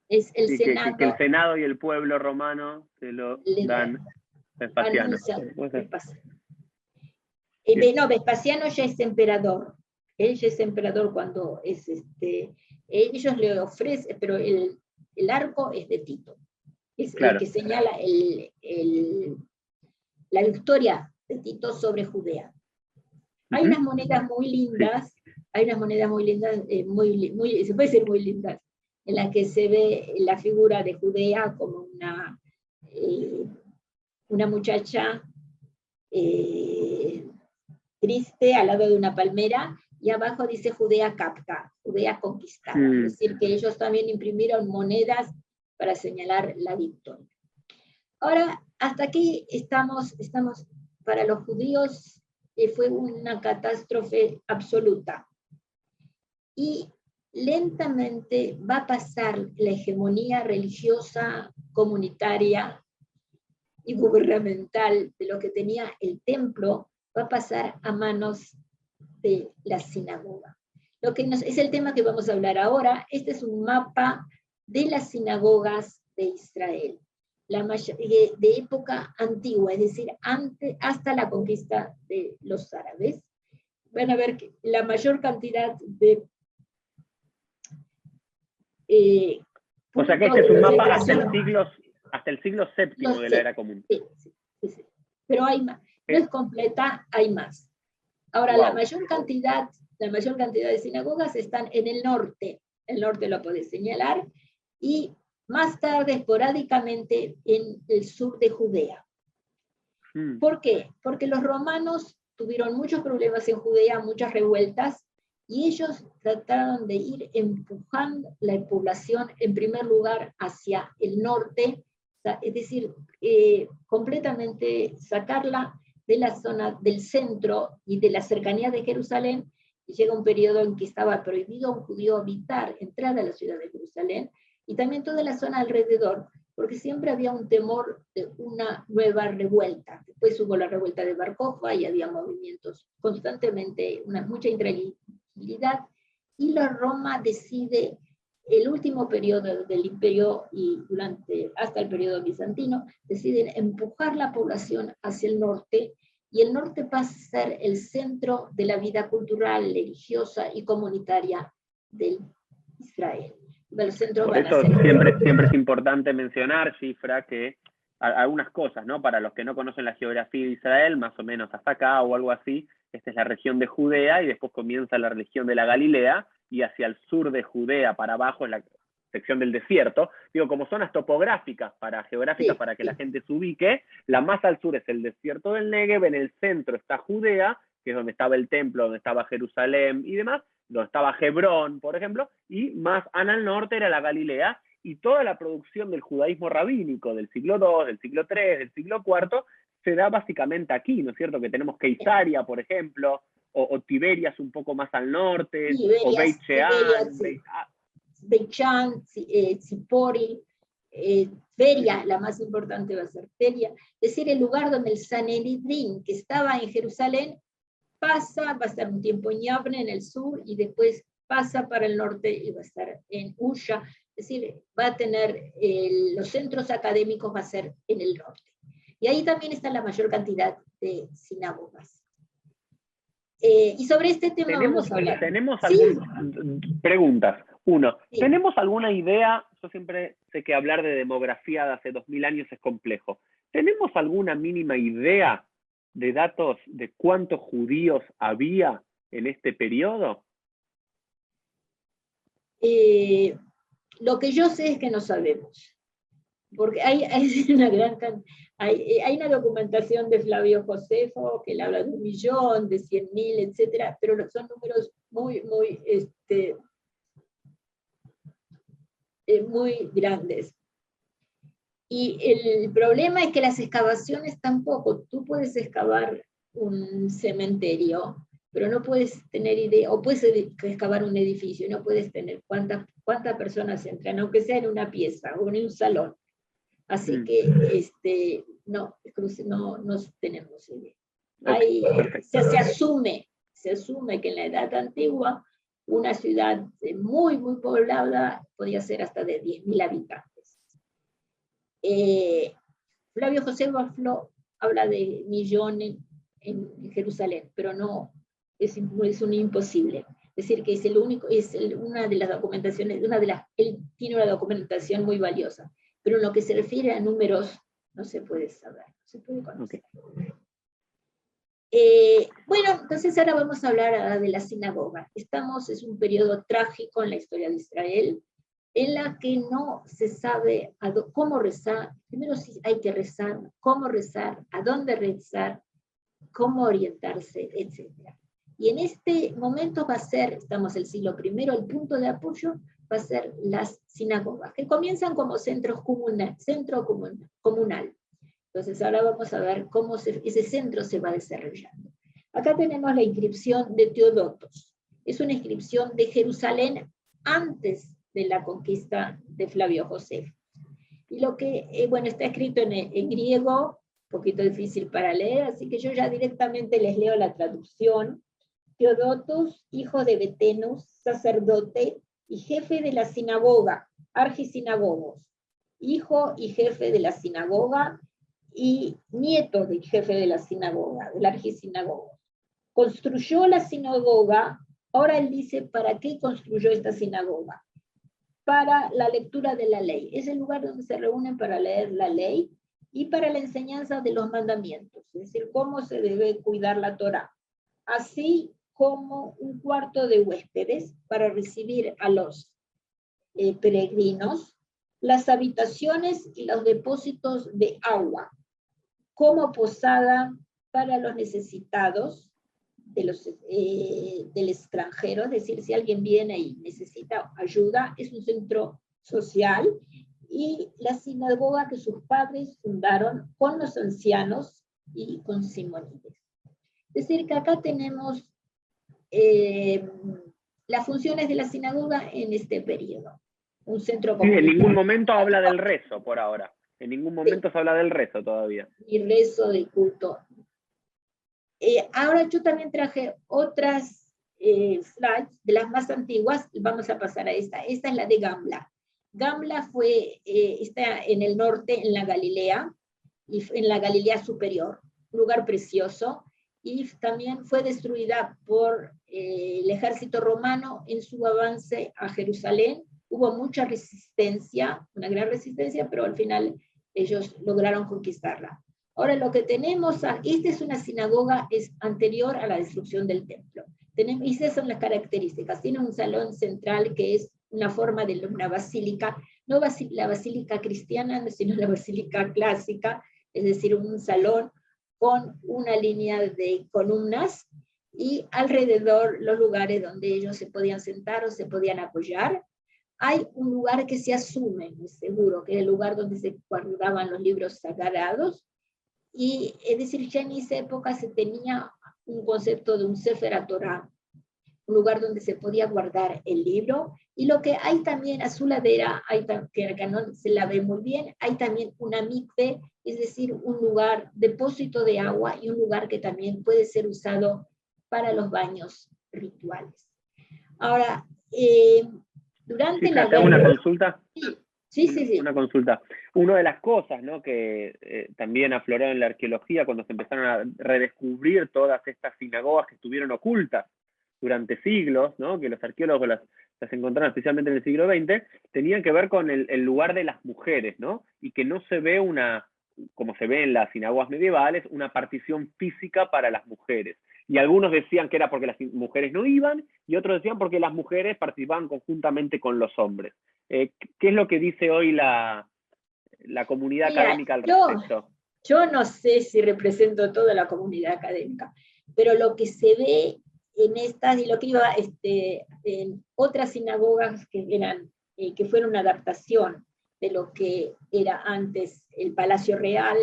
Es el sí, Senado. Que el Senado y el pueblo romano se lo dan Vespasiano. No, Vespasiano ya es emperador. Él ya es emperador cuando es ellos le ofrecen, pero el arco es de Tito. Es el que señala la victoria de Tito sobre Judea. Hay unas monedas muy lindas, se puede decir muy lindas, en las que se ve la figura de Judea como una muchacha triste al lado de una palmera, y abajo dice Judea capta, Judea conquistada. Es decir, que ellos también imprimieron monedas para señalar la victoria. Ahora, hasta aquí estamos para los judíos fue una catástrofe absoluta. Y lentamente va a pasar la hegemonía religiosa, comunitaria y gubernamental de lo que tenía el templo, va a pasar a manos de la sinagoga. Es el tema que vamos a hablar ahora. Este es un mapa de las sinagogas de Israel, de época antigua, es decir, hasta la conquista de los árabes. Van a ver que la mayor cantidad de o sea que este es un mapa hasta el siglo VII de la era común. Sí. Pero hay más. No es completa, hay más. Ahora, la mayor cantidad de sinagogas están en el norte. El norte lo podés señalar. Y más tarde, esporádicamente, en el sur de Judea. ¿Por qué? Porque los romanos tuvieron muchos problemas en Judea, muchas revueltas, y ellos trataron de ir empujando la población, en primer lugar, hacia el norte, es decir, completamente sacarla de la zona del centro y de la cercanía de Jerusalén. Y llega un periodo en que estaba prohibido a un judío habitar, entrar a la ciudad de Jerusalén, y también toda la zona alrededor, porque siempre había un temor de una nueva revuelta. Después hubo la revuelta de Bar Kokhba y había movimientos constantemente, mucha intranquilidad, y la Roma decide, el último periodo del imperio y hasta el periodo bizantino, deciden empujar la población hacia el norte, y el norte pasa a ser el centro de la vida cultural, religiosa y comunitaria de Israel. Por eso siempre es importante mencionar, Shifra, que algunas cosas, ¿no? Para los que no conocen la geografía de Israel, más o menos hasta acá o algo así, esta es la región de Judea y después comienza la región de la Galilea, y hacia el sur de Judea para abajo es la sección del desierto. Digo, como zonas topográficas, geográficas, para que la gente se ubique, la más al sur es el desierto del Negev, en el centro está Judea, que es donde estaba el templo, donde estaba Jerusalén y demás, donde estaba Hebrón, por ejemplo, y más al norte era la Galilea, y toda la producción del judaísmo rabínico del siglo II, del siglo III, del siglo IV, se da básicamente aquí, ¿no es cierto? Que tenemos Keisaria, por ejemplo, o Tiberias un poco más al norte, o Beit Shean, Tzipori, Tveria, la más importante va a ser Tveria, es decir, el lugar donde el Sanedrín, que estaba en Jerusalén, va a estar un tiempo en Yavne, en el sur, y después pasa para el norte y va a estar en Usha, es decir, va a tener los centros académicos, va a ser en el norte. Y ahí también está la mayor cantidad de sinagogas. Y sobre este tema vamos a hablar. ¿Tenemos preguntas? Uno, ¿tenemos alguna idea? Yo siempre sé que hablar de demografía de hace 2000 años es complejo. ¿Tenemos alguna mínima idea de datos de cuántos judíos había en este periodo? Lo que yo sé es que no sabemos. porque hay una documentación de Flavio Josefo que le habla de 1.000.000, de 100.000, etcétera, pero son números muy, muy, muy grandes. Y el problema es que las excavaciones tampoco, tú puedes excavar un cementerio, pero no puedes tener idea, o puedes excavar un edificio, y no puedes tener cuántas personas entran, aunque sea en una pieza o en un salón. Así que no tenemos idea. Se asume que en la Edad Antigua una ciudad muy, muy poblada podía ser hasta de 10.000 habitantes. Flavio Josefo habla de millones en Jerusalén, pero no, es un imposible. Es decir, que es el único, una de las documentaciones, él tiene una documentación muy valiosa, pero en lo que se refiere a números no se puede saber, no se puede conocer. Okay. Bueno, entonces ahora vamos a hablar de la sinagoga. Es un periodo trágico en la historia de Israel, en la que no se sabe cómo rezar. Primero hay que rezar, cómo rezar, a dónde rezar, cómo orientarse, etc. Y en este momento estamos en el siglo I, el punto de apoyo va a ser las sinagogas, que comienzan como centro comunal. Entonces ahora vamos a ver cómo ese centro se va desarrollando. Acá tenemos la inscripción de Teodotos. Es una inscripción de Jerusalén antes de la conquista de Flavio Josefo. Y lo que, está escrito en griego, un poquito difícil para leer, así que yo ya directamente les leo la traducción. Teodotos, hijo de Betenus, sacerdote y jefe de la sinagoga, argisinagogos, hijo y jefe de la sinagoga y nieto del jefe de la sinagoga, del argisinagogo. Construyó la sinagoga. Ahora él dice, ¿para qué construyó esta sinagoga? Para la lectura de la ley. Es el lugar donde se reúnen para leer la ley y para la enseñanza de los mandamientos, es decir, cómo se debe cuidar la Torá. Así como un cuarto de huéspedes para recibir a los peregrinos, las habitaciones y los depósitos de agua, como posada para los necesitados, del extranjero, es decir, si alguien viene y necesita ayuda, es un centro social, y la sinagoga que sus padres fundaron con los ancianos y con Simónides. Es decir, que acá tenemos las funciones de la sinagoga en este periodo. Un centro comunitario. En ningún momento habla del rezo por ahora. En ningún momento se habla del rezo todavía. Y rezo de culto. Ahora yo también traje otras slides de las más antiguas, vamos a pasar a esta. Esta es la de Gamla. Gamla está en el norte, en la Galilea, y en la Galilea superior, un lugar precioso, y también fue destruida por el ejército romano en su avance a Jerusalén. Hubo mucha resistencia, una gran resistencia, pero al final ellos lograron conquistarla. Ahora lo que tenemos, esta es una sinagoga, es anterior a la destrucción del templo. Y esas son las características. Tiene un salón central que es una forma de una basílica, no la basílica cristiana, sino la basílica clásica, es decir, un salón con una línea de columnas y alrededor los lugares donde ellos se podían sentar o se podían apoyar. Hay un lugar que se asume, muy seguro, que es el lugar donde se guardaban los libros sagrados. Y es decir, ya en esa época se tenía un concepto de un Sefer Torah, un lugar donde se podía guardar el libro. Y lo que hay también a su ladera, que acá no se la ve muy bien, hay también una mikve, es decir, un lugar, depósito de agua, y un lugar que también puede ser usado para los baños rituales. Ahora, durante sí, ¿te hago una consulta? Sí. Una consulta. Una de las cosas, ¿no?, que también afloró en la arqueología cuando se empezaron a redescubrir todas estas sinagogas que estuvieron ocultas durante siglos, ¿no?, que los arqueólogos las encontraron especialmente en el siglo XX, tenían que ver con el lugar de las mujeres, ¿no? Y que no se ve como se ve en las sinagogas medievales, una partición física para las mujeres. Y algunos decían que era porque las mujeres no iban, y otros decían porque las mujeres participaban conjuntamente con los hombres. ¿Qué es lo que dice hoy la la comunidad Mira, académica al respecto? Yo no sé si represento toda la comunidad académica, pero lo que se ve en estas, y lo que iba en otras sinagogas que fueron una adaptación de lo que era antes el Palacio Real,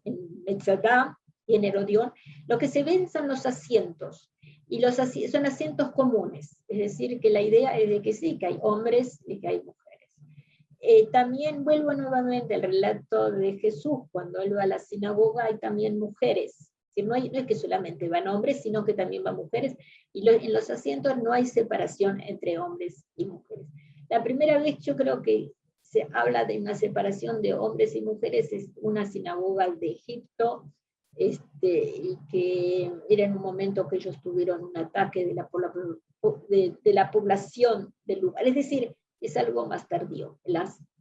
en Metzadá y en Herodión, lo que se ven son los asientos, y son asientos comunes, es decir, que la idea es de que sí, que hay hombres y que hay mujeres. También vuelvo nuevamente al relato de Jesús, cuando él va a la sinagoga hay también mujeres, no es que solamente van hombres, sino que también van mujeres, y en los asientos no hay separación entre hombres y mujeres. La primera vez yo creo que se habla de una separación de hombres y mujeres es una sinagoga de Egipto, y que era en un momento que ellos tuvieron un ataque de la población del lugar, es decir, es algo más tardío.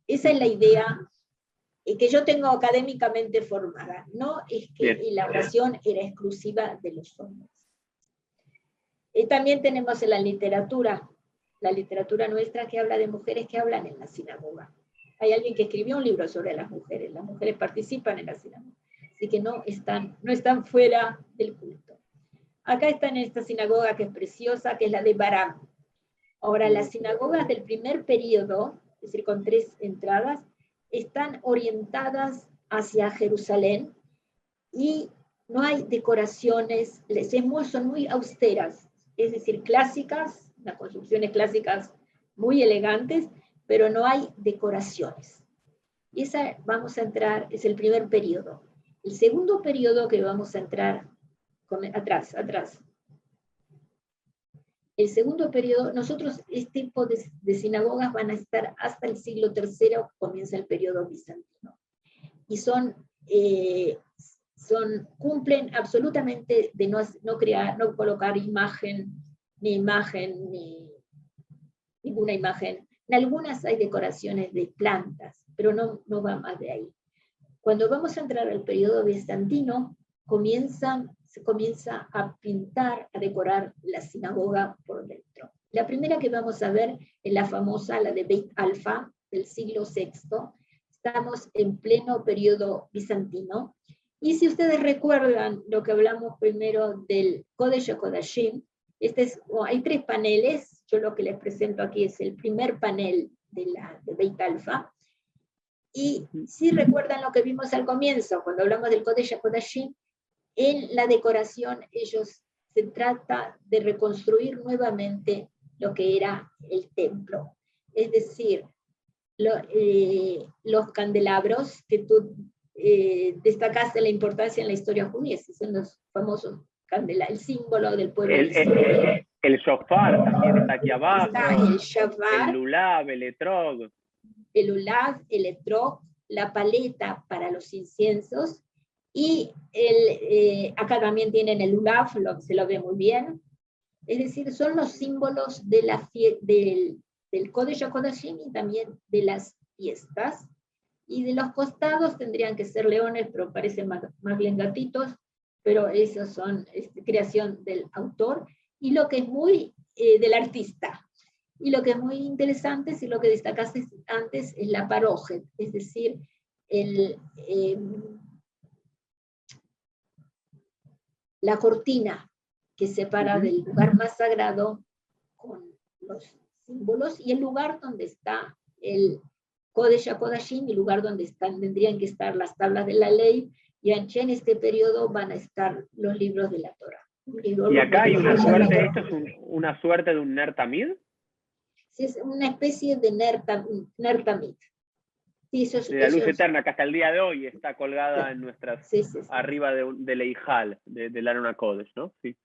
Esa es la idea que yo tengo académicamente formada, no es que la oración era exclusiva de los hombres. También tenemos en la literatura nuestra que habla de mujeres que hablan en la sinagoga. Hay alguien que escribió un libro sobre las mujeres participan en la sinagoga, así que no están fuera del culto. Acá está en esta sinagoga que es preciosa, que es la de Baram. Ahora, las sinagogas del primer periodo, es decir, con 3 entradas, están orientadas hacia Jerusalén y no hay decoraciones, son muy austeras, es decir, clásicas, las construcciones clásicas muy elegantes, pero no hay decoraciones. Esa vamos a entrar, es el primer periodo. El segundo periodo que vamos a entrar, atrás. El segundo periodo, este tipo de sinagogas van a estar hasta el siglo III, comienza el periodo bizantino. Y cumplen absolutamente de no colocar ninguna imagen. En algunas hay decoraciones de plantas, pero no va más de ahí. Cuando vamos a entrar al periodo bizantino, se comienza a pintar, a decorar la sinagoga por dentro. La primera que vamos a ver es la famosa, la de Beit Alfa, del siglo VI. Estamos en pleno periodo bizantino. Y si ustedes recuerdan lo que hablamos primero del Kodesh HaKodashim, hay 3 paneles, yo lo que les presento aquí es el primer panel de Beit Alfa. Y si recuerdan lo que vimos al comienzo, cuando hablamos del Kodesh HaKodashim, en la decoración se trata de reconstruir nuevamente lo que era el templo. Es decir, los candelabros que tú destacaste la importancia en la historia judía, son los famosos candelabros, el símbolo del pueblo de Israel. El shofar también está aquí abajo. Está el shofar, el lulav, el etrog. El lulav, el etrog, la paleta para los inciensos, y acá también tienen el lulav, se lo ve muy bien. Es decir, son los símbolos del Kodesh HaKodashim y también de las fiestas. Y de los costados tendrían que ser leones, pero parecen más bien gatitos, pero esos son creación del autor, y lo que es muy del artista. Y lo que es muy interesante, si lo que destacaste antes, es la parojet, es decir, la cortina que separa del lugar más sagrado con los símbolos, y el lugar donde está el Kodesh HaKodashim, el lugar donde tendrían que estar las tablas de la ley, y en este periodo van a estar los libros de la Torah. Y acá hay una suerte, ¿esto es una suerte de un Ner Tamid? Sí, es una especie de Ner Tamid. Sí, de la luz eterna, que hasta el día de hoy está colgada en nuestras, arriba del Eijal, del Aron Kodesh, ¿no? Sí.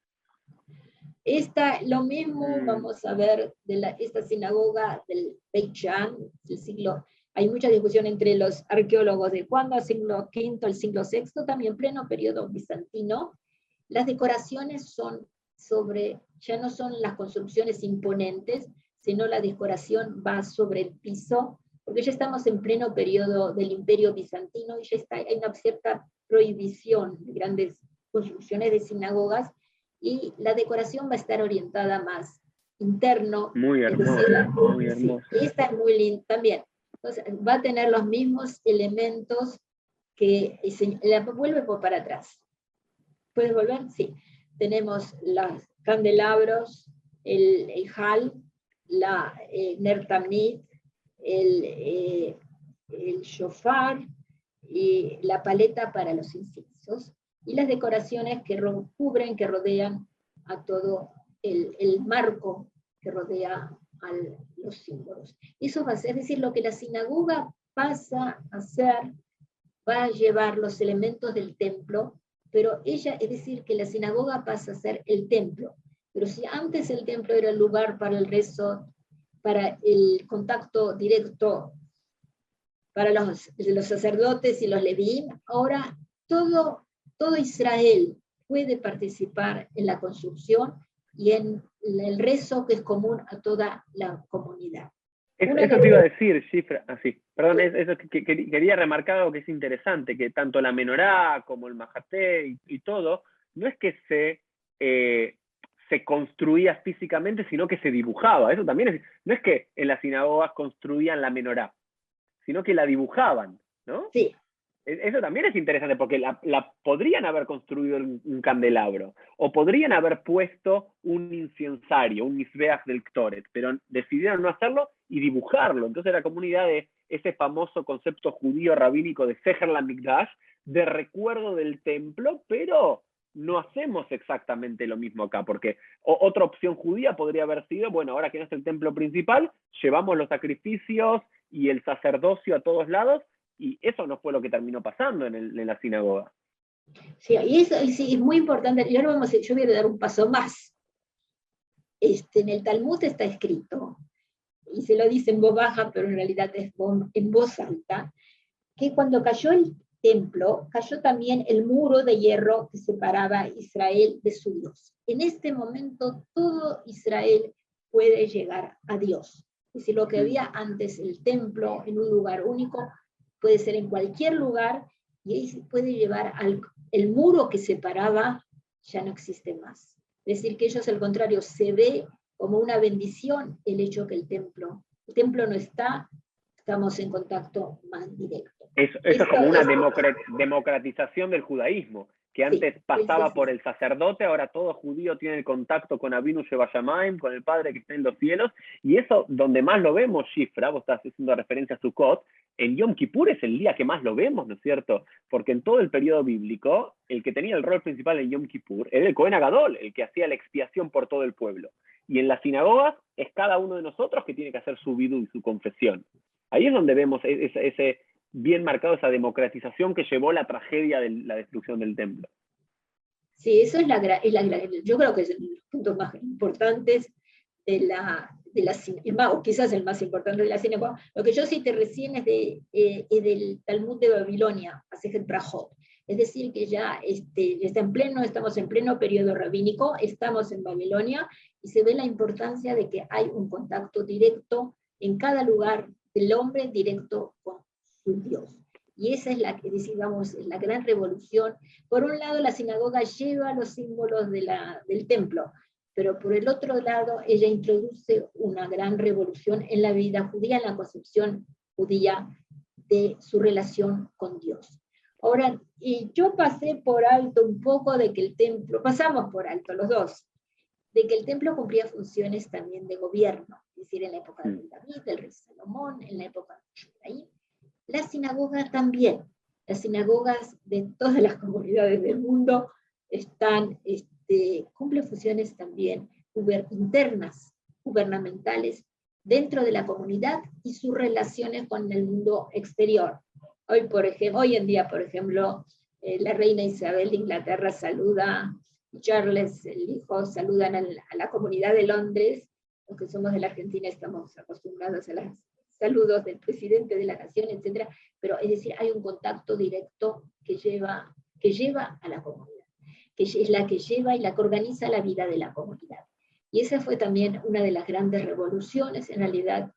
Lo mismo vamos a ver de esta sinagoga del Beit Shan, hay mucha discusión entre los arqueólogos de cuándo, el siglo V, el siglo VI, también pleno periodo bizantino. Las decoraciones ya no son las construcciones imponentes, sino la decoración va sobre el piso, porque ya estamos en pleno periodo del Imperio Bizantino y ya hay una cierta prohibición de grandes construcciones de sinagogas, y la decoración va a estar orientada más interno. Muy hermoso, muy hermoso. Sí, esta es muy linda también. Entonces, va a tener los mismos elementos que vuelve para atrás. ¿Puedes volver? Sí. Tenemos los candelabros, el hal, la ner tamid, el shofar, y la paleta para los inciensos, y las decoraciones que cubren, que rodean a todo el marco que rodea a los símbolos. Eso va a ser, es decir, lo que la sinagoga pasa a hacer, va a llevar los elementos del templo, pero ella, es decir, que la sinagoga pasa a ser el templo. Pero si antes el templo era el lugar para el rezo, para el contacto directo para los sacerdotes y los levín, ahora todo Israel puede participar en la construcción y en el rezo que es común a toda la comunidad. Eso te iba a decir, Shifra, así. Perdón, eso que quería remarcar algo que es interesante, que tanto la menorá como el majaté y todo, no es que se construía físicamente, sino que se dibujaba. Eso también no es que en las sinagogas construían la menorá, sino que la dibujaban, ¿no? Sí. Eso también es interesante, porque la podrían haber construido un candelabro, o podrían haber puesto un inciensario, un mizbeach del Ktoret, pero decidieron no hacerlo y dibujarlo. Entonces la comunidad de ese famoso concepto judío rabínico de Seher LaMikdash, de recuerdo del templo, pero no hacemos exactamente lo mismo acá, porque otra opción judía podría haber sido, bueno, ahora que no es el templo principal, llevamos los sacrificios y el sacerdocio a todos lados, y eso no fue lo que terminó pasando en la sinagoga. Sí, y eso sí, es muy importante. Y ahora yo voy a dar un paso más. En el Talmud está escrito, y se lo dice en voz baja, pero en realidad es en voz alta, que cuando cayó el templo, cayó también el muro de hierro que separaba a Israel de su Dios. En este momento todo Israel puede llegar a Dios. Es decir, lo que había antes el templo en un lugar único, puede ser en cualquier lugar, y ahí se puede llevar el muro que separaba, ya no existe más. Es decir, que ellos al contrario se ve como una bendición el hecho que el templo no está, estamos en contacto más directo. Eso es como una democratización del judaísmo, que antes pasaba por el sacerdote, ahora todo judío tiene el contacto con Avinu Shebashamayim, con el Padre que está en los cielos, y eso donde más lo vemos, Shifra, vos estás haciendo referencia a Sukkot, en Yom Kippur es el día que más lo vemos, ¿no es cierto? Porque en todo el periodo bíblico, el que tenía el rol principal en Yom Kippur era el Cohen Agadol, el que hacía la expiación por todo el pueblo. Y en las sinagogas es cada uno de nosotros que tiene que hacer su vidú y su confesión. Ahí es donde vemos ese bien marcado, esa democratización que llevó la tragedia de la destrucción del templo. Sí, eso yo creo que es uno de los puntos más importantes o quizás el más importante de la sinagoga. Lo que yo cité recién es del Talmud de Babilonia, Masejet Brajot. Es decir, que ya estamos en pleno periodo rabínico, estamos en Babilonia, y se ve la importancia de que hay un contacto directo en cada lugar del hombre directo con su Dios. Y esa es la gran revolución. Por un lado, la sinagoga lleva los símbolos del templo, pero por el otro lado, ella introduce una gran revolución en la vida judía, en la concepción judía de su relación con Dios. Ahora, y yo pasé por alto un poco de que el templo, pasamos por alto los dos, de que el templo cumplía funciones también de gobierno, es decir, en la época de David, del rey Salomón, en la época de Shmuel. La sinagoga también. Las sinagogas de todas las comunidades del mundo cumplen funciones también internas, gubernamentales, dentro de la comunidad y sus relaciones con el mundo exterior. Hoy en día, por ejemplo, la reina Isabel de Inglaterra saluda, Charles, el hijo, saludan a la comunidad de Londres. Los que somos de la Argentina estamos acostumbrados a los saludos del presidente de la nación, etc. Pero es decir, hay un contacto directo que lleva a la comunidad, que es la que lleva y la que organiza la vida de la comunidad. Y esa fue también una de las grandes revoluciones, en realidad,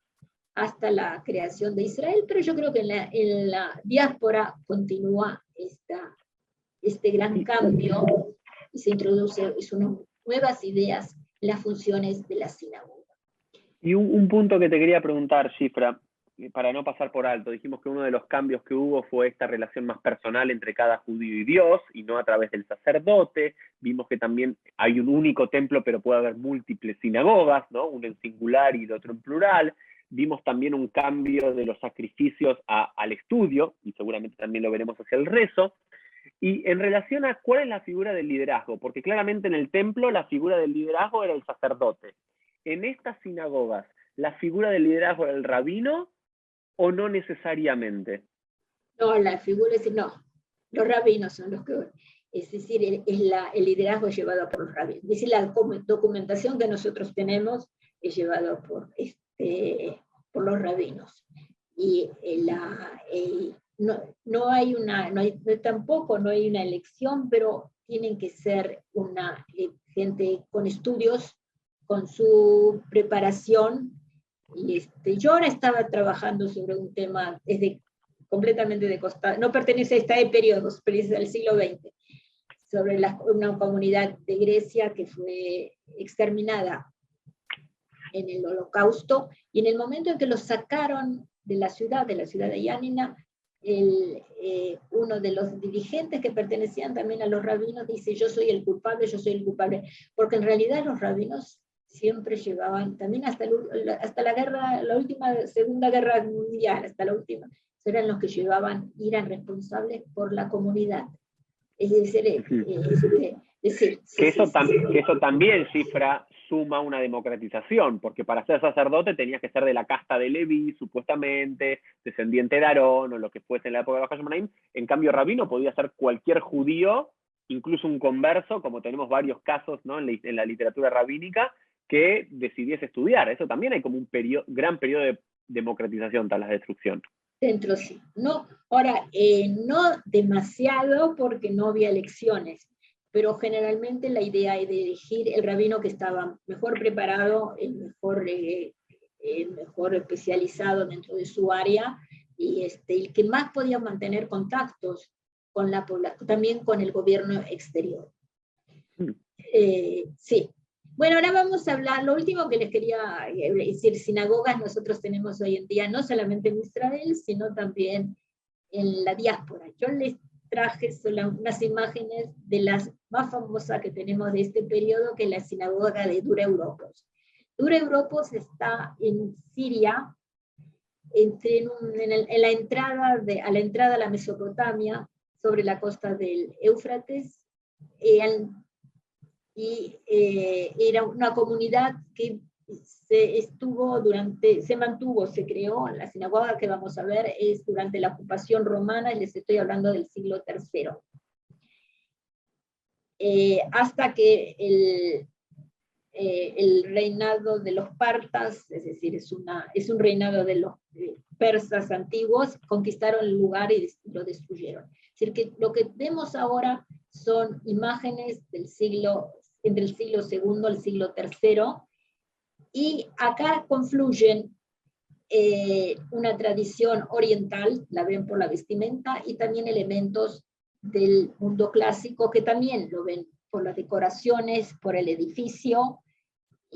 hasta la creación de Israel, pero yo creo que en la diáspora continúa este gran cambio y se introduce nuevas ideas en las funciones de la sinagoga. Y un punto que te quería preguntar, Shifra, para no pasar por alto, dijimos que uno de los cambios que hubo fue esta relación más personal entre cada judío y Dios, y no a través del sacerdote. Vimos que también hay un único templo, pero puede haber múltiples sinagogas, ¿no? Uno en singular y el otro en plural. Vimos también un cambio de los sacrificios al estudio, y seguramente también lo veremos hacia el rezo. Y en relación a cuál es la figura del liderazgo, porque claramente en el templo la figura del liderazgo era el sacerdote. En estas sinagogas, ¿la figura del liderazgo era el rabino o no necesariamente? No, la figura es, no, los rabinos son los que, es decir, el liderazgo es llevado por los rabinos. Es decir, la documentación que nosotros tenemos es llevada por los rabinos. Y no hay tampoco no hay una elección, pero tienen que ser una gente con estudios, con su preparación. Y yo ahora estaba trabajando sobre un tema completamente de costado, no pertenece a este periodo, pertenece al siglo XX, sobre una comunidad de Grecia que fue exterminada en el Holocausto, y en el momento en que los sacaron de la ciudad de Yanina, uno de los dirigentes que pertenecían también a los rabinos dice, yo soy el culpable, porque en realidad los rabinos siempre llevaban, también hasta la guerra, la última, Segunda Guerra Mundial, hasta la última, eran los que eran responsables por la comunidad. Es decir, que eso también, Cifra, suma una democratización, porque para ser sacerdote tenías que ser de la casta de Leví, supuestamente, descendiente de Aarón, o lo que fuese en la época de Baja Shemanaim. En cambio, rabino podía ser cualquier judío, incluso un converso, como tenemos varios casos, ¿no? en la literatura rabínica, que decidiese estudiar. Eso también hay como un gran periodo de democratización tras la destrucción. Dentro sí. No, ahora, no demasiado porque no había elecciones, pero generalmente la idea es de elegir el rabino que estaba mejor preparado, el mejor especializado dentro de su área, y el que más podía mantener contactos con la población, también con el gobierno exterior. Sí. Bueno, ahora vamos a hablar, lo último que les quería decir, sinagogas nosotros tenemos hoy en día, no solamente en Israel, sino también en la diáspora. Yo les traje solo unas imágenes de las más famosas que tenemos de este periodo, que es la sinagoga de Dura Europos. Dura Europos está en Siria, a la entrada a la Mesopotamia, sobre la costa del Éufrates, y era una comunidad que se creó, la sinagoga que vamos a ver es durante la ocupación romana, y les estoy hablando del siglo III. Hasta que el reinado de los partas, es decir, es un reinado de los persas antiguos, conquistaron el lugar y lo destruyeron. Es decir, que lo que vemos ahora son imágenes entre el siglo II al siglo III, y acá confluyen una tradición oriental, la ven por la vestimenta, y también elementos del mundo clásico, que también lo ven por las decoraciones, por el edificio.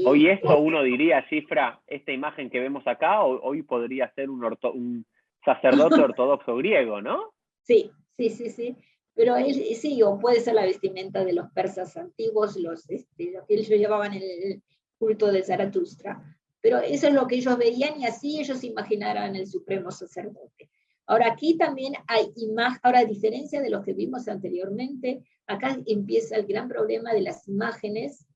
Hoy esto uno diría, Cifra, esta imagen que vemos acá, hoy podría ser un sacerdote ortodoxo griego, ¿no? Sí. Pero sí, o puede ser la vestimenta de los persas antiguos, lo que ellos llevaban en el culto de Zaratustra. Pero eso es lo que ellos veían, y así ellos imaginaran el supremo sacerdote. Ahora aquí también hay ahora a diferencia de lo que vimos anteriormente, acá empieza el gran problema de las imágenes.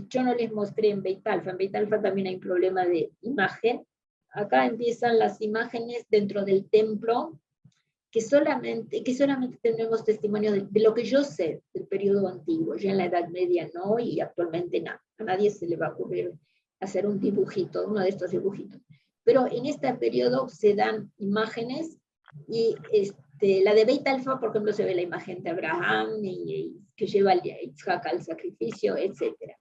Yo no les mostré en Beit Alfa también hay un problema de imagen. Acá empiezan las imágenes dentro del templo, que solamente tenemos testimonio de lo que yo sé del periodo antiguo. Ya en la Edad Media no, y actualmente no. A nadie se le va a ocurrir hacer un dibujito, uno de estos dibujitos. Pero en este periodo se dan imágenes, y la de Beit Alfa, por ejemplo, se ve la imagen de Abraham, que lleva a Isaac al sacrificio, etc.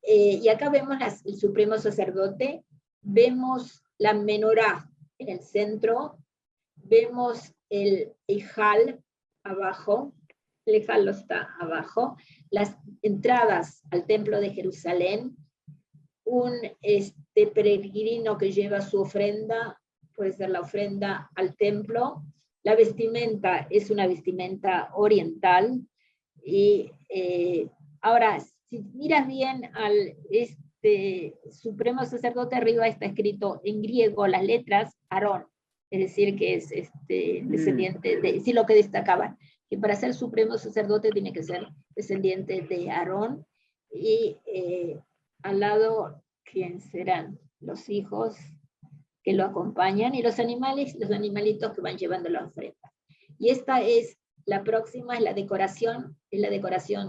Y acá vemos el supremo sacerdote, vemos la menorá en el centro, vemos el Ejal abajo, el Ejal está abajo, las entradas al templo de Jerusalén, un peregrino que lleva su ofrenda, puede ser la ofrenda al templo. La vestimenta es una vestimenta oriental. Y ahora, si miras bien al supremo sacerdote, arriba está escrito en griego las letras Aarón, es decir, que es descendiente de, sí, lo que destacaban, que para ser supremo sacerdote tiene que ser descendiente de Aarón, y al lado, ¿quién serán? Los hijos que lo acompañan, y los animales, los animalitos que van llevando la ofrenda. Y esta es la próxima, es la decoración,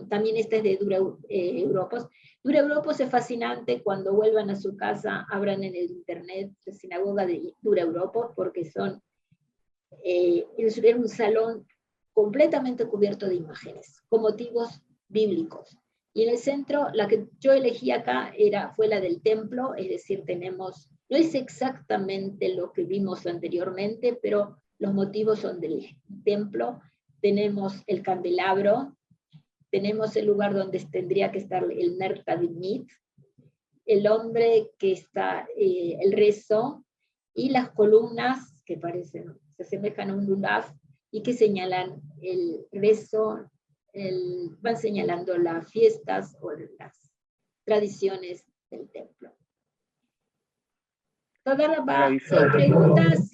también esta es de Dura Europos. Dura Europos es fascinante, cuando vuelvan a su casa, abran en el internet la sinagoga de Dura Europos, porque es un salón completamente cubierto de imágenes, con motivos bíblicos. Y en el centro, la que yo elegí acá fue la del templo, es decir, tenemos, no es exactamente lo que vimos anteriormente, pero los motivos son del templo. Tenemos el candelabro, tenemos el lugar donde tendría que estar el Ner Tadinit, el hombre que está, el rezo, y las columnas que se asemejan a un lulav y que señalan el rezo, van señalando las fiestas o las tradiciones del templo. ¿Hay preguntas?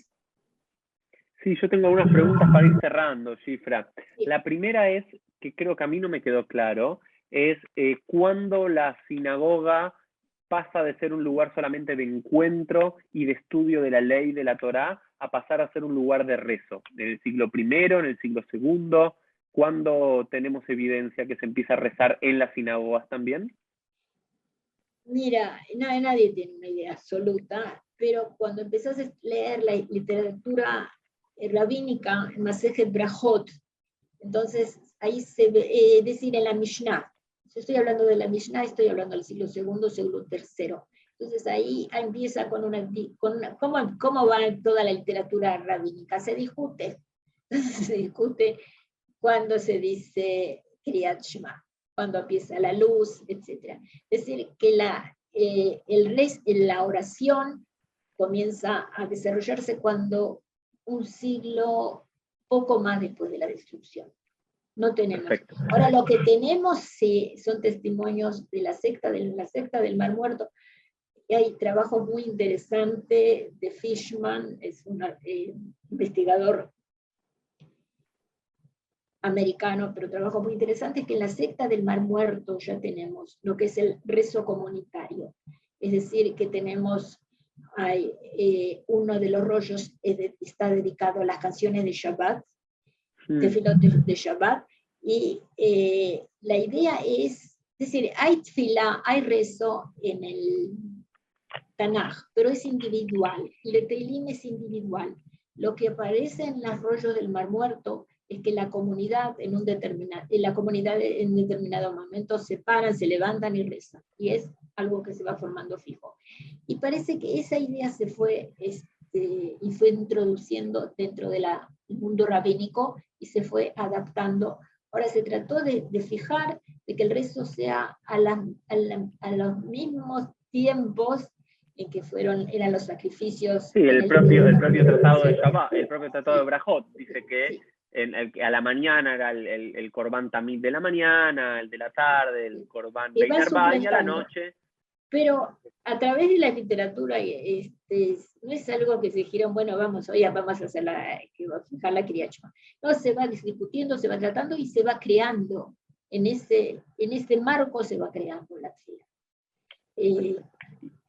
Sí, yo tengo algunas preguntas para ir cerrando, Shifra. Sí. La primera es, que creo que a mí no me quedó claro, es cuándo la sinagoga pasa de ser un lugar solamente de encuentro y de estudio de la ley de la Torá a pasar a ser un lugar de rezo. ¿En el siglo I, en el siglo II? ¿Cuándo tenemos evidencia que se empieza a rezar en las sinagogas también? Mira, nadie tiene una idea absoluta, pero cuando empezás a leer la literatura rabínica, en Masejet Brajot, entonces ahí se ve, es decir, en la Mishnah, si estoy hablando de la Mishnah, estoy hablando del siglo II, siglo III. Entonces ahí empieza ¿cómo va toda la literatura rabínica? Se discute. Se discute cuando se dice Kriyat Shema, cuando empieza la luz, etc. Es decir, que la oración comienza a desarrollarse cuando un siglo poco más después de la destrucción. No tenemos. Perfecto. Ahora lo que tenemos sí, son testimonios de la secta del Mar Muerto. Y hay trabajo muy interesante de Fishman, es un investigador americano, pero trabajo muy interesante, que en la secta del Mar Muerto ya tenemos lo que es el rezo comunitario. Es decir, que tenemos, uno de los rollos está dedicado a las canciones de Shabbat, de Shabbat, y la idea es decir, hay tefilá, hay rezo en el Tanaj, pero es individual, el Teilim es individual. Lo que aparece en los rollos del Mar Muerto es que la comunidad en determinado momento se paran, se levantan y rezan, y es algo que se va formando fijo. Y parece que esa idea se fue, y fue introduciendo dentro del mundo rabínico, y se fue adaptando. Ahora se trató de fijar de que el rezo sea a los mismos tiempos en que eran los sacrificios. Sí, el propio tratado de sí, Shabbat, el propio tratado de sí, Brajot, dice que sí. a la mañana era el Corbán Tamid de la mañana, el de la tarde, el Corbán Bein Arba, y a la noche. Pero a través de la literatura, no es algo que se dijeron, bueno, vamos a hacer fijar la Kriyat Shema. No, se va discutiendo, se va tratando y se va creando. En este marco se va creando la tefila.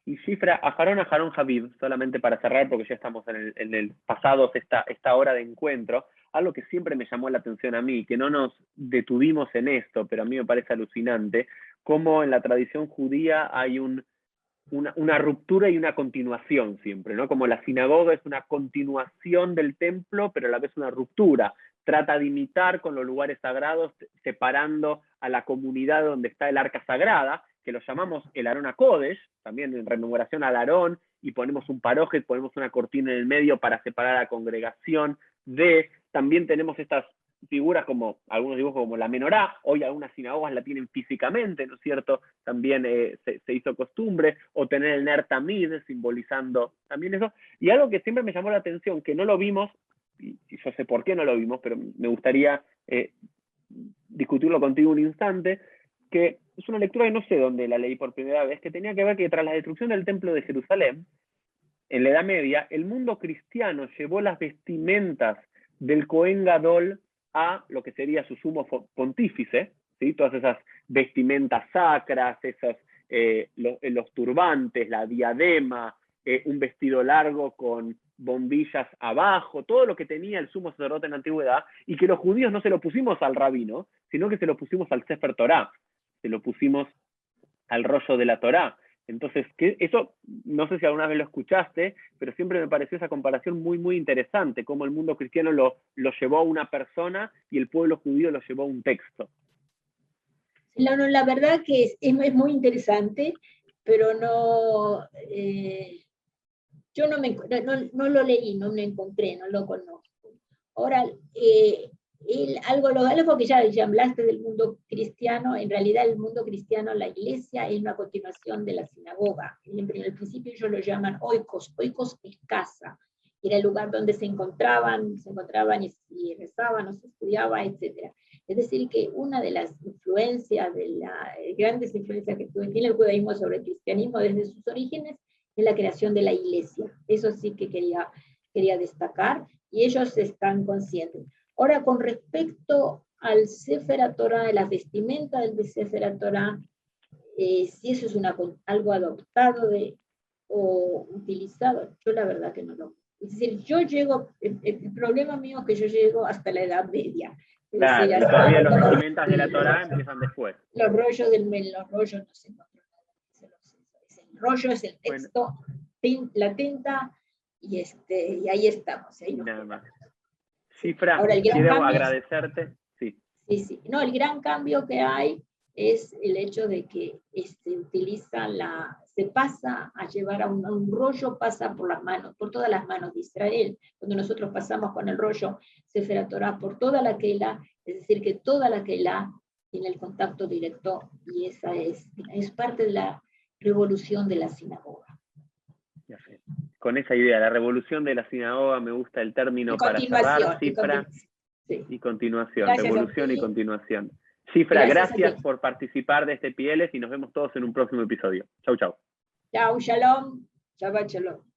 Y Shifra, Ajarón Habib, solamente para cerrar, porque ya estamos en el pasado, esta hora de encuentro, algo que siempre me llamó la atención a mí, que no nos detuvimos en esto, pero a mí me parece alucinante, cómo en la tradición judía hay una ruptura y una continuación siempre, ¿no? Como la sinagoga es una continuación del templo, pero a la vez una ruptura. Trata de imitar con los lugares sagrados, separando a la comunidad donde está el arca sagrada, que lo llamamos el Arón HaKodesh, también en rememoración al Arón, y ponemos un paroje, ponemos una cortina en el medio para separar a la congregación también tenemos estas figuras como, algunos dibujos como la menorá, hoy algunas sinagogas la tienen físicamente, ¿no es cierto? También se hizo costumbre, o tener el Ner Tamid, simbolizando también eso. Y algo que siempre me llamó la atención, que no lo vimos, y yo sé por qué no lo vimos, pero me gustaría discutirlo contigo un instante, que es una lectura que no sé dónde la leí por primera vez, que tenía que ver que tras la destrucción del templo de Jerusalén, en la Edad Media, el mundo cristiano llevó las vestimentas del Cohen Gadol a lo que sería su sumo pontífice, ¿sí? Todas esas vestimentas sacras, los turbantes, la diadema, un vestido largo con bombillas abajo, todo lo que tenía el sumo sacerdote en la antigüedad, y que los judíos no se lo pusimos al rabino, sino que se lo pusimos al Sefer Torah, se lo pusimos al rollo de la Torá. Entonces, eso, no sé si alguna vez lo escuchaste, pero siempre me pareció esa comparación muy, muy interesante, cómo el mundo cristiano lo llevó a una persona y el pueblo judío lo llevó a un texto. La verdad que es muy interesante, pero no, yo no lo leí, no lo encontré, no lo conozco. Ahora, algo que ya hablaste del mundo cristiano, en realidad el mundo cristiano, la iglesia, es una continuación de la sinagoga. En el principio ellos lo llaman oikos es casa, era el lugar donde se encontraban y rezaban, o se estudiaba, etc. Es decir, que una de las influencias, grandes influencias que tiene el judaísmo sobre el cristianismo desde sus orígenes, es la creación de la iglesia. Eso sí que quería destacar, y ellos están conscientes. Ahora, con respecto al Sefer Torah, las vestimentas del Sefer Torah, si eso es algo adoptado o utilizado, yo la verdad que no lo. Es decir, el problema mío es que yo llego hasta la Edad Media. Claro, decir, y todavía las vestimentas de la Torah empiezan después. Los rollos no se encuentran nada. El rollo es el texto, bueno, la tinta, y ahí estamos. Ahí nada más. Cifra, ahora, quiero agradecerte. Sí. Sí. No, el gran cambio que hay es el hecho de que se pasa a llevar a un rollo, pasa por todas las manos de Israel. Cuando nosotros pasamos con el rollo Sefer Torah por toda la Keilah, es decir, que toda la Keilah tiene el contacto directo, y esa es parte de la revolución de la sinagoga. Con esa idea, la revolución de la sinagoga, me gusta el término para cerrar, Cifra. Y continuación, gracias, revolución y continuación. Cifra, gracias por participar de este Pieles, y nos vemos todos en un próximo episodio. Chau, chau. Chau, shalom. Shabbat shalom.